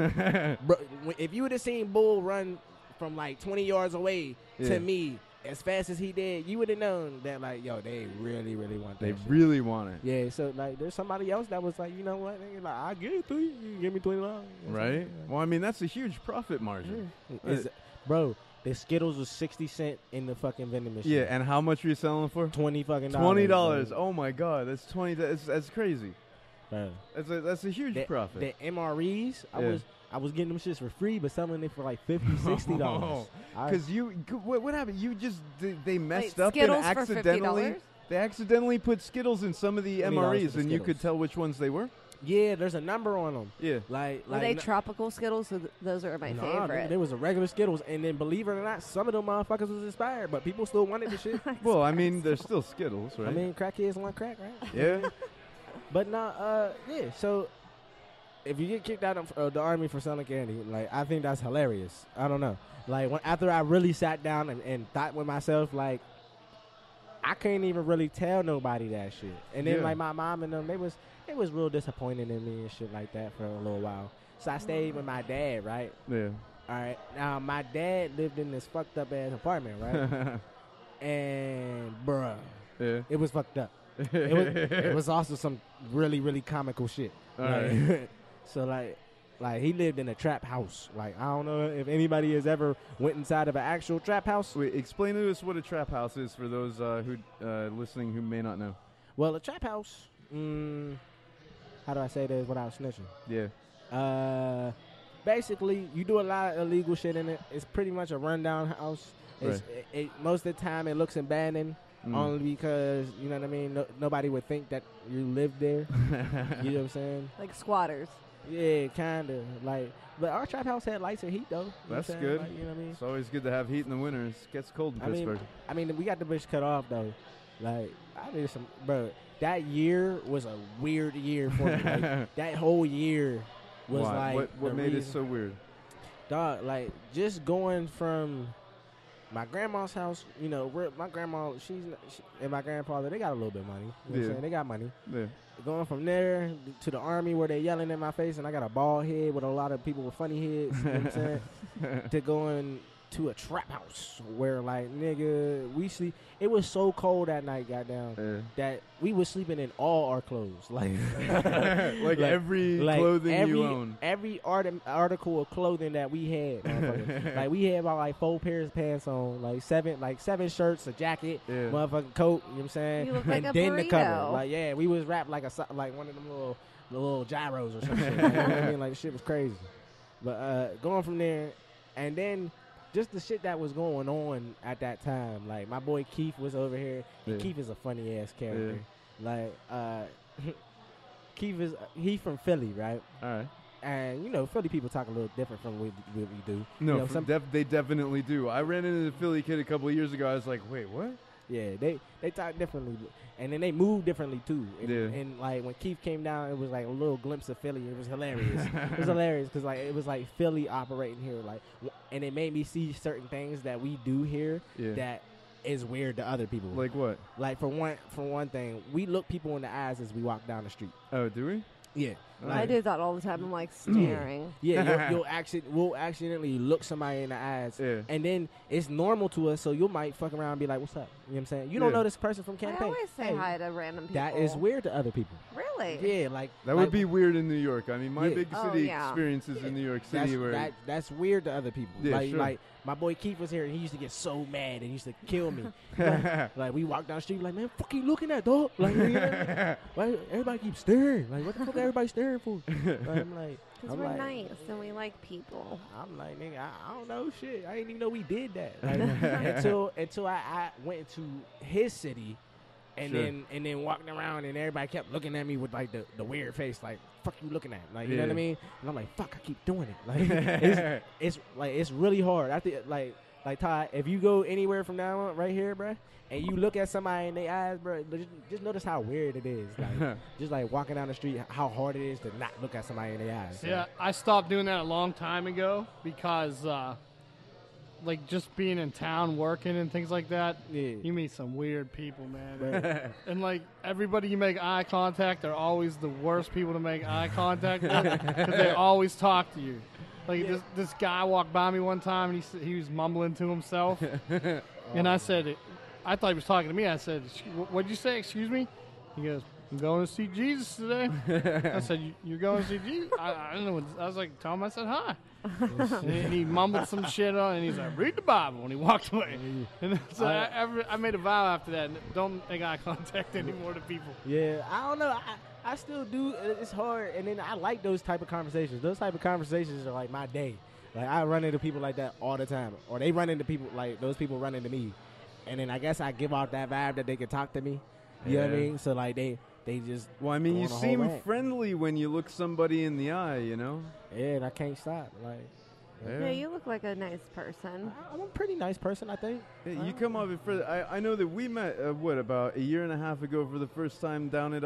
Speaker 5: bro, if you would have seen Bull run from like 20 yards away to me as fast as he did, you would have known that, like, yo, they really, really want that shit.
Speaker 3: They really want it.
Speaker 5: Yeah, so, like, there's somebody else that was like, you know what? Nigga, like, I'll give it to you. You can give me $20.
Speaker 3: Right? Well, I mean, that's a huge profit margin.
Speaker 5: Bro, the Skittles was 60 cents in the fucking vending machine.
Speaker 3: Yeah, and how much were you selling for?
Speaker 5: $20 fucking
Speaker 3: $20. Oh, my God. That's that's crazy.
Speaker 5: Bro.
Speaker 3: That's a huge profit.
Speaker 5: The MREs, I was getting them shits for free, but selling it for like $50, $60.
Speaker 3: Because what happened? You just they messed up
Speaker 4: Skittles
Speaker 3: and
Speaker 4: for
Speaker 3: they accidentally put Skittles in some of the MREs, and you could tell which ones they were.
Speaker 5: Yeah, there's a number on them.
Speaker 3: Yeah,
Speaker 4: Were they tropical Skittles? So those are my favorite.
Speaker 5: There was a regular Skittles, and then believe it or not, some of them motherfuckers was expired, but people still wanted the shit.
Speaker 3: Well, I mean, they're still Skittles, right?
Speaker 5: I mean, crackheads want crack, right?
Speaker 3: Yeah.
Speaker 5: But no, so if you get kicked out of the army for selling candy, like, I think that's hilarious. I don't know. Like, after I really sat down and thought with myself, like, I couldn't even really tell nobody that shit. And then, like, my mom and them, they was real disappointed in me and shit like that for a little while. So I stayed with my dad, right?
Speaker 3: Yeah.
Speaker 5: All right. Now, my dad lived in this fucked up ass apartment, right? And, bruh, it was fucked up. It was also some really, really comical shit. Right. So, like he lived in a trap house. Like, I don't know if anybody has ever went inside of an actual trap house.
Speaker 3: Wait, explain to us what a trap house is for those who listening who may not know.
Speaker 5: Well, a trap house, how do I say this without snitching?
Speaker 3: Yeah.
Speaker 5: Basically, you do a lot of illegal shit in it. It's pretty much a rundown house. Most of the time, it looks abandoned. Only because, you know what I mean, nobody would think that you lived there. You know what I'm saying?
Speaker 4: Like squatters.
Speaker 5: Yeah, kind of. Like, but our trap house had lights and heat, though.
Speaker 3: That's good.
Speaker 5: Like, you know what I mean?
Speaker 3: It's always good to have heat in the winter. It gets cold in Pittsburgh.
Speaker 5: I mean, we got the bitch cut off, though. Like, I did some, bro. That year was a weird year for me. Like, that whole year was like.
Speaker 3: What made it so weird?
Speaker 5: Dog, like, just going from my grandma's house, you know, my grandma, and my grandfather, they got a little bit of money. You know what I'm saying? They got money.
Speaker 3: Yeah.
Speaker 5: Going from there to the army where they yelling in my face and I got a bald head with a lot of people with funny heads, you know what I'm saying? To going to a trap house where, like, nigga, we sleep. It was so cold that night, goddamn, that we was sleeping in all our clothes. Like,
Speaker 3: like every clothing you own.
Speaker 5: Every article of clothing that we had. Like, we had about, like, 4 pairs of pants on, like 7 shirts, a jacket, motherfucking coat, you know what I'm saying?
Speaker 4: You look like
Speaker 5: and
Speaker 4: a
Speaker 5: then
Speaker 4: burrito.
Speaker 5: the cover. Like, yeah, we was wrapped like one of them little gyros or something. You know what I mean? Like, the shit was crazy. But going from there, and then just the shit that was going on at that time. Like, my boy Keith was over here. And Keith is a funny ass character. Like, Keith he from Philly, right?
Speaker 3: All right.
Speaker 5: And, you know, Philly people talk a little different from what we do.
Speaker 3: No,
Speaker 5: you know,
Speaker 3: they definitely do. I ran into the Philly kid a couple of years ago. I was like, wait, what?
Speaker 5: Yeah, they talk differently. And then they move differently, too. And, like, when Keith came down, it was, like, a little glimpse of Philly. It was hilarious. It was hilarious because, like, it was, like, Philly operating here. Like, and it made me see certain things that we do here that is weird to other people.
Speaker 3: Like what?
Speaker 5: Like, for one thing, we look people in the eyes as we walk down the street.
Speaker 3: Oh, do we?
Speaker 5: Yeah.
Speaker 4: I do that all the time. I'm like staring.
Speaker 5: Yeah, we'll accidentally look somebody in the eyes, and then it's normal to us. So you might fuck around and be like, "What's up?" You know what I'm saying? You don't know this person from campaign.
Speaker 4: I always say hi to random people.
Speaker 5: That is weird to other people.
Speaker 4: Really?
Speaker 5: Yeah, like
Speaker 3: that would be weird in New York. I mean, my big city
Speaker 4: yeah.
Speaker 3: experiences in New York City
Speaker 5: that's weird to other people.
Speaker 3: Yeah,
Speaker 5: like,
Speaker 3: sure.
Speaker 5: like my boy Keith was here, and he used to get so mad, and he used to kill me. like we walk down the street, like, man, fuck you looking at, dog? Like, like, everybody keeps staring. Like, what the fuck everybody staring for? I'm like,
Speaker 4: because we're nice and we like people.
Speaker 5: I'm like, nigga, I don't know shit. I didn't even know we did that. Like, until I went to his city, and then walking around, and everybody kept looking at me with, like, the weird face, like, fuck you looking at? Like, you know what I mean? And I'm like, fuck, I keep doing it. Like, it's really hard. I think, like Todd, if you go anywhere from now on, right here, bruh, and you look at somebody in their eyes, bro, just notice how weird it is. Like, just like walking down the street, how hard it is to not look at somebody in their eyes.
Speaker 2: Yeah, I stopped doing that a long time ago because, like, just being in town working and things like that, you meet some weird people, man. And, like, everybody you make eye contact are always the worst people to make eye contact with because they always talk to you. Like, this guy walked by me one time, and he was mumbling to himself. And I said, I thought he was talking to me. I said, what'd you say? Excuse me? He goes, I'm going to see Jesus today. I said, you're going to see Jesus? I don't know. I was like, tell him I said hi. And he mumbled some shit on, and he's like, read the Bible, and he walked away. And so I made a vow after that, don't make eye contact anymore to people.
Speaker 5: Yeah, I don't know. I still do. It's hard, and then I like those type of conversations. Those type of conversations are like my day. Like, I run into people like that all the time, or they run into people like those people run into me, and then I guess I give off that vibe that they can talk to me. You know what I mean? So, like, they just.
Speaker 3: Well, I mean, you seem friendly when you look somebody in the eye, you know.
Speaker 5: Yeah, and I can't stop. Like.
Speaker 4: Yeah, you look like a nice person.
Speaker 5: I'm a pretty nice person, I think.
Speaker 3: Yeah, you come off it for. I know that we met about a year and a half ago for the first time down at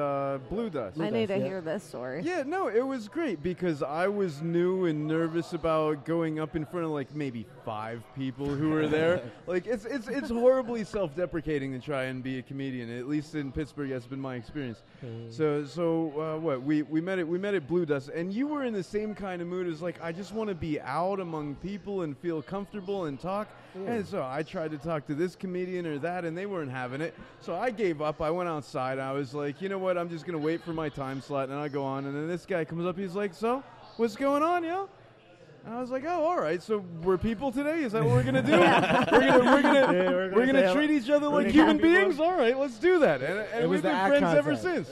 Speaker 3: Blue Dust.
Speaker 4: I need to hear this story.
Speaker 3: Yeah, no, it was great because I was new and nervous about going up in front of like maybe 5 people who were there. Like it's horribly self-deprecating to try and be a comedian. At least in Pittsburgh, that's been my experience. So we met at Blue Dust, and you were in the same kind of mood as like, I just want to be out among people and feel comfortable and talk. And so I tried to talk to this comedian or that, and they weren't having it. So I gave up. I went outside. I was like, you know what? I'm just going to wait for my time slot, and I go on. And then this guy comes up. He's like, so what's going on, yo? And I was like, oh, all right. So we're people today? Is that what we're going to do? We're gonna treat each other like human beings? All right, let's do that. And we've been friends ever since.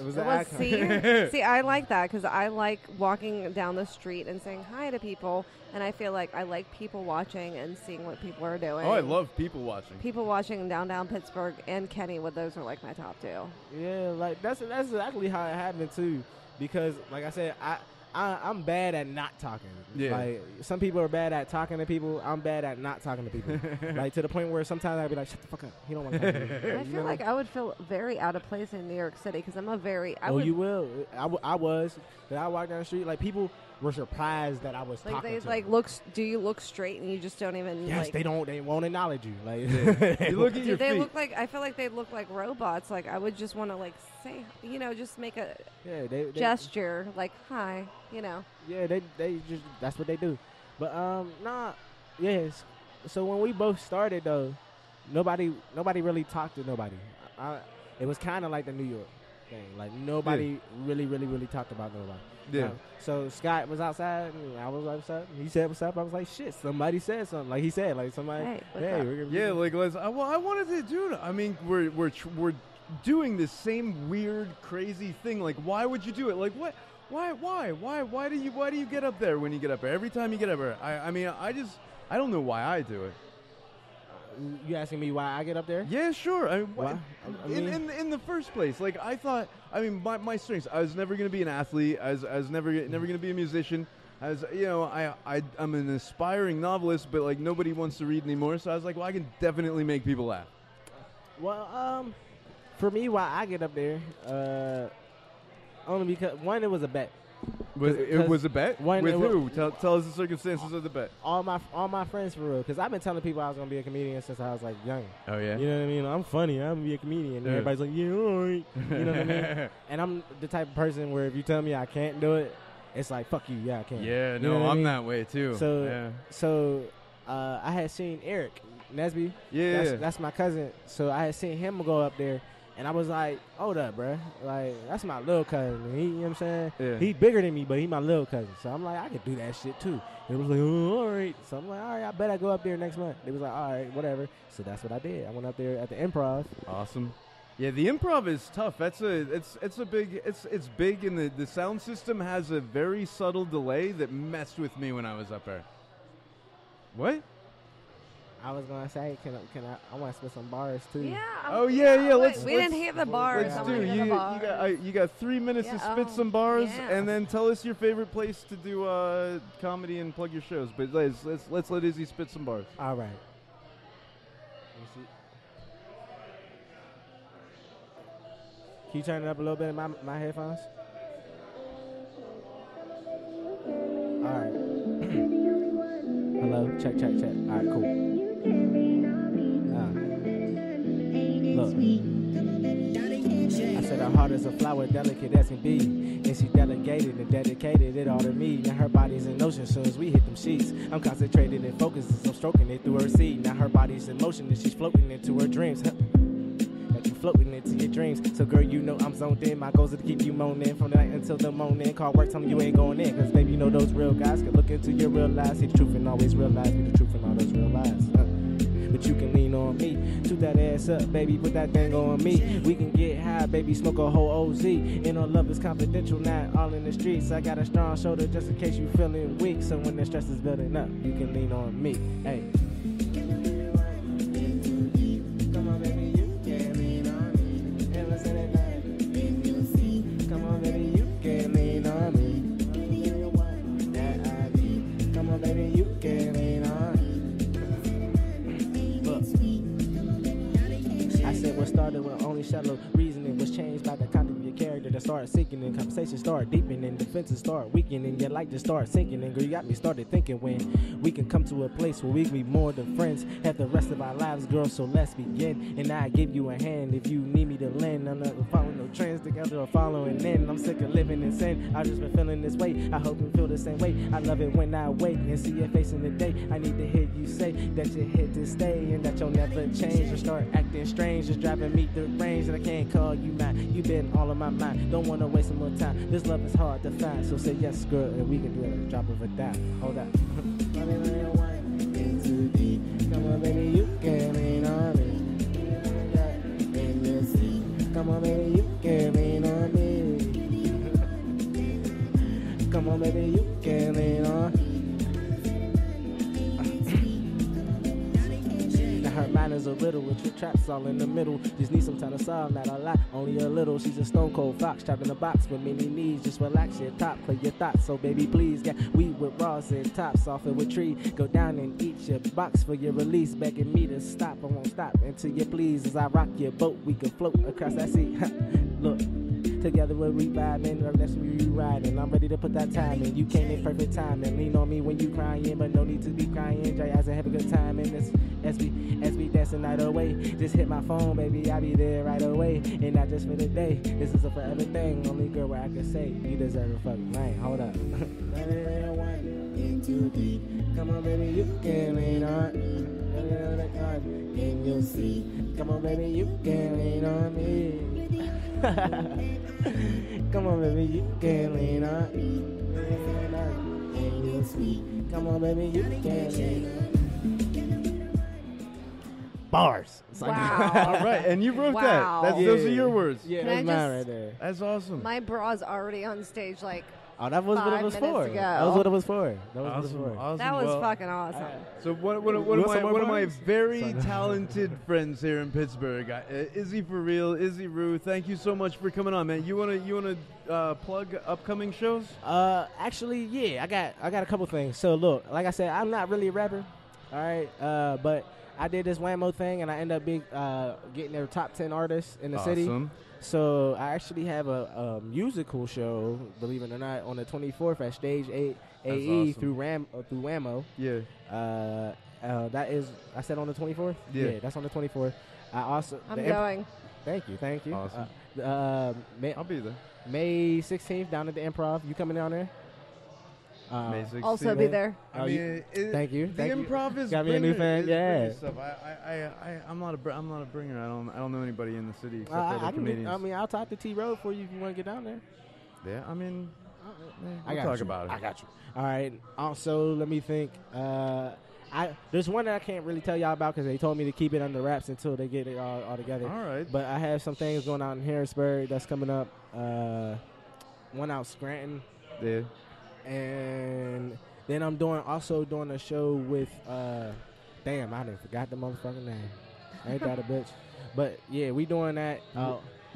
Speaker 4: See, I like that because I like walking down the street and saying hi to people, and I feel like I like people watching and seeing what people are doing.
Speaker 3: Oh, I love people watching.
Speaker 4: People watching in downtown Pittsburgh and Kennywood, those are like my top 2.
Speaker 5: Yeah, like that's exactly how it happened too, because like I said, I'm bad at not talking.
Speaker 3: Yeah.
Speaker 5: Like, some people are bad at talking to people. I'm bad at not talking to people. Like, to the point where sometimes I'd be like, shut the fuck up. You don't want to talk to me.
Speaker 4: I feel like I would feel very out of place in New York City because I'm a very...
Speaker 5: you will. I was. But I walk down the street, like, people were surprised that I was
Speaker 4: Like
Speaker 5: talking
Speaker 4: they
Speaker 5: to
Speaker 4: like
Speaker 5: them.
Speaker 4: looks. Do you look straight and you just don't even?
Speaker 5: Yes,
Speaker 4: like,
Speaker 5: they don't. They won't acknowledge you. Like
Speaker 3: You look at
Speaker 4: Do
Speaker 3: your
Speaker 4: they
Speaker 3: feet.
Speaker 4: look like? I feel like they look like robots. Like I would just want to like say, just make a
Speaker 5: yeah, they
Speaker 4: gesture, like hi,
Speaker 5: Yeah, they just that's what they do. But yes. So when we both started though, nobody really talked to nobody. It was kind of like the New York thing. Like nobody really talked about nobody.
Speaker 3: Yeah.
Speaker 5: So Scott was outside and I was outside. He said what's up. I was like, shit. Somebody said something. Like he said, like somebody.
Speaker 4: Hey, what's
Speaker 5: hey,
Speaker 4: up?
Speaker 5: we're gonna
Speaker 3: Yeah, like I wanted to do it. I mean, we're doing this same weird, crazy thing. Like, why would you do it? Like, what? Why do you get up there when you get up there? Every time you get up there, I mean, I don't know why I do it.
Speaker 5: You asking me why I get up there?
Speaker 3: Yeah, sure. I mean,
Speaker 5: Why? I mean-
Speaker 3: in the first place, like I thought. I mean, my strengths. I was never gonna be an athlete. I was never gonna be a musician. As I'm an aspiring novelist, but like nobody wants to read anymore. So I was like, well, I can definitely make people laugh.
Speaker 5: Well, for me, why I get up there, only because one, it was a bet.
Speaker 3: It was a bet?
Speaker 5: When
Speaker 3: With
Speaker 5: it wa-
Speaker 3: who? Tell us the circumstances of the bet.
Speaker 5: All my friends for real, because I've been telling people I was gonna be a comedian since I was like young.
Speaker 3: Oh yeah.
Speaker 5: You know what I mean? I'm funny. I'm gonna be a comedian. And
Speaker 3: Yeah.
Speaker 5: everybody's like, yeah, all right. You know what I mean? And I'm the type of person where if you tell me I can't do it, it's like, fuck you. Yeah, I can.
Speaker 3: Yeah,
Speaker 5: You
Speaker 3: no,
Speaker 5: know what I
Speaker 3: I'm
Speaker 5: mean?
Speaker 3: that way too.
Speaker 5: So I had seen Eric Nesby.
Speaker 3: Yeah.
Speaker 5: That's my cousin. So I had seen him go up there. And I was like, hold up, bruh. Like, that's my little cousin. And he, you know what I'm saying?
Speaker 3: Yeah.
Speaker 5: He bigger than me, but he my little cousin. So I'm like, I could do that shit too. And it was like, oh, all right. So I'm like, all right, I bet I go up there next month. They was like, all right, whatever. So that's what I did. I went up there at the Improv.
Speaker 3: Awesome. Yeah, the improv is tough. It's big, and the sound system has a very subtle delay that messed with me when I was up there. What?
Speaker 5: I was gonna say, can I want to spit some bars too.
Speaker 4: Yeah.
Speaker 3: Oh yeah.
Speaker 4: We didn't hear the bars.
Speaker 3: Let's
Speaker 4: I
Speaker 3: do.
Speaker 4: wanna hear the bars.
Speaker 3: You got 3 minutes to
Speaker 4: Yeah,
Speaker 3: spit
Speaker 4: oh,
Speaker 3: some bars,
Speaker 4: yeah.
Speaker 3: and then tell us your favorite place to do comedy and plug your shows. But let's let Izzy spit some bars.
Speaker 5: All right. Let me see. Can you turn it up a little bit in my headphones? All right. Hello. Check. All right. Cool. Look. I said her heart is a flower, delicate as can be. And she delegated and dedicated it all to me. Now her body's in motion soon as we hit them sheets. I'm concentrated and focused as I'm stroking it through her seed. Now her body's in motion and she's floating into her dreams. Got you floating into your dreams. So girl, you know I'm zoned in. My goals are to keep you moaning from the night until the morning. Call work, tell me you ain't going in. Cause baby, you know those real guys can look into your real lies. See the truth and always realize. Be the truth and all those real lies. But you can lean on me. Toot that ass up, baby, put that thing on me. We can get high, baby, smoke a whole OZ. And our love is confidential, not all in the streets. I got a strong shoulder just in case you feeling weak. So when the stress is building up, you can lean on me. Hey. Come on, baby, you can lean on me. And let's say that night. Come on, baby, you can lean on me. That I be. Come on, baby, you can lean on me. I said what started with only shallow reasoning was changed by the kind of your character that started sinking and conversations start deepening, defenses start weakening, your light just start sinking. And girl, you got me started thinking when we can come to a place where we can be more than friends, have the rest of our lives, girl. So let's begin. And I give you a hand if you need me to lend. I'm not following no trends together or following in. I'm sick of living in sin. I've just been feeling this way. I hope you feel the same way. I love it when I wake and see your face in the day. I need to hear you say that you're here to stay and that you'll never change or start acting strange. Just driving me through range and I can't call you mine. You've been all of my mind. Don't wanna waste some more time. This love is hard to find. So say yes, girl, and we can do it at the drop of a dime. Hold up. Come on, baby, you can lean on me. Come on, baby, you can lean on me. Come on, baby, you can lean on me. Her mind is a riddle with your traps all in the middle. Just need some time to solve, not a lot, only a little. She's a stone cold fox trapped in a box with many needs. Just relax your top, play your thoughts. So baby, please, got weed with raws and tops off of a tree. Go down and eat your box for your release, begging me to stop. I won't stop until you please. As I rock your boat, we can float across that sea. Look. Together when we vibing, that's when you riding. I'm ready to put that time in. You came in perfect time and lean on me when you crying, but no need to be crying. Jay, I said have a good time in this as we dancing night away. Just hit my phone, baby, I'll be there right away. And not just for the day. This is a forever thing. Only girl where I can say you deserve a fucking line. Hold up. In too deep. Come on, baby, you can lean on. And you'll see. Come on, baby, you can lean on me. Come on, baby, you can lean on. And you'll see. Come on, baby, you can lean on. Bars.
Speaker 4: Wow.
Speaker 3: All right, and you wrote
Speaker 4: Wow.
Speaker 3: that. Those are your words.
Speaker 5: Yeah,
Speaker 4: Can
Speaker 5: that's
Speaker 4: I
Speaker 5: mine
Speaker 4: just-
Speaker 5: right there.
Speaker 3: That's awesome.
Speaker 4: My bra's already on stage like
Speaker 5: Oh, that was what it
Speaker 4: 5
Speaker 5: was
Speaker 4: minutes
Speaker 5: for.
Speaker 4: ago.
Speaker 5: That was what it was for. That was
Speaker 3: Awesome,
Speaker 5: what it was for.
Speaker 3: awesome.
Speaker 4: that was
Speaker 3: Well,
Speaker 4: fucking awesome.
Speaker 3: So one of my very talented friends here in Pittsburgh, Izzy for real, Izzy Rue. Thank you so much for coming on, man. You wanna plug upcoming shows?
Speaker 5: Actually, yeah, I got a couple things. So look, like I said, I'm not really a rapper, all right, but I did this Whammo thing, and I ended up getting their top 10 artists in the city.
Speaker 3: Awesome.
Speaker 5: So I actually have a musical show, believe it or not, on the 24th at Stage AE
Speaker 3: awesome.
Speaker 5: through Whammo.
Speaker 3: Yeah.
Speaker 5: That is, I said on the 24th.
Speaker 3: Yeah.
Speaker 5: That's on the 24th. I also
Speaker 4: I'm going.
Speaker 5: Thank you.
Speaker 3: Awesome.
Speaker 5: I'll
Speaker 3: be there.
Speaker 5: May 16th down at the Improv. You coming down there?
Speaker 3: May 16th.
Speaker 4: Also be there.
Speaker 3: I mean,
Speaker 5: thank you.
Speaker 3: The Improv is
Speaker 5: got me a new fan. Yeah.
Speaker 3: Stuff. I'm not a bringer. I don't know anybody in the city except other comedians.
Speaker 5: I'll talk to T Road for you if you want to get down there.
Speaker 3: Yeah, I mean,
Speaker 5: I
Speaker 3: we'll
Speaker 5: got
Speaker 3: talk
Speaker 5: you.
Speaker 3: about it.
Speaker 5: I got you. All right. Also, let me think. There's one that I can't really tell y'all about because they told me to keep it under wraps until they get it all together.
Speaker 3: All right.
Speaker 5: But I have some things going on in Harrisburg that's coming up. One out Scranton.
Speaker 3: Yeah.
Speaker 5: And then I'm doing a show with damn, I done forgot the motherfucking name. Ain't that a bitch? But yeah, we doing that.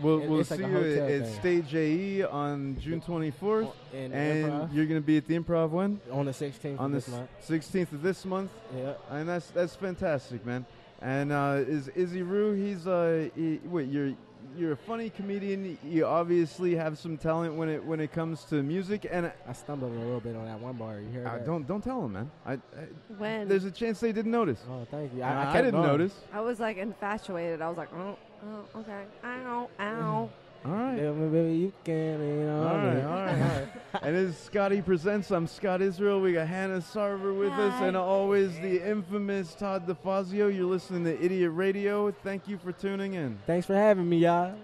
Speaker 3: We'll
Speaker 5: it's like
Speaker 3: see
Speaker 5: a
Speaker 3: you
Speaker 5: hotel
Speaker 3: at
Speaker 5: thing.
Speaker 3: Stage AE on June 24th,
Speaker 5: In the
Speaker 3: and
Speaker 5: Improv.
Speaker 3: you're gonna be at the Improv when?
Speaker 5: On the 16th
Speaker 3: On
Speaker 5: of
Speaker 3: the
Speaker 5: this month.
Speaker 3: 16th of this month.
Speaker 5: Yeah.
Speaker 3: And that's fantastic, man. And is Izzy Rue? You're a funny comedian. You obviously have some talent when it comes to music. And
Speaker 5: I stumbled a little bit on that one bar. You hear that?
Speaker 3: don't tell them, man.
Speaker 4: When?
Speaker 3: There's a chance they didn't notice.
Speaker 5: Oh, thank you.
Speaker 3: I
Speaker 5: kept
Speaker 3: didn't
Speaker 5: going.
Speaker 3: notice.
Speaker 4: I was like infatuated. I was like, oh, okay. Ow, ow.
Speaker 3: All right.
Speaker 5: Yeah, baby, you can.
Speaker 3: All right. And this is Scotty Presents. I'm Scott Israel. We got Hannah Sarver with us, and always the infamous Todd DeFazio. You're listening to Idiot Radio. Thank you for tuning in.
Speaker 5: Thanks for having me, y'all.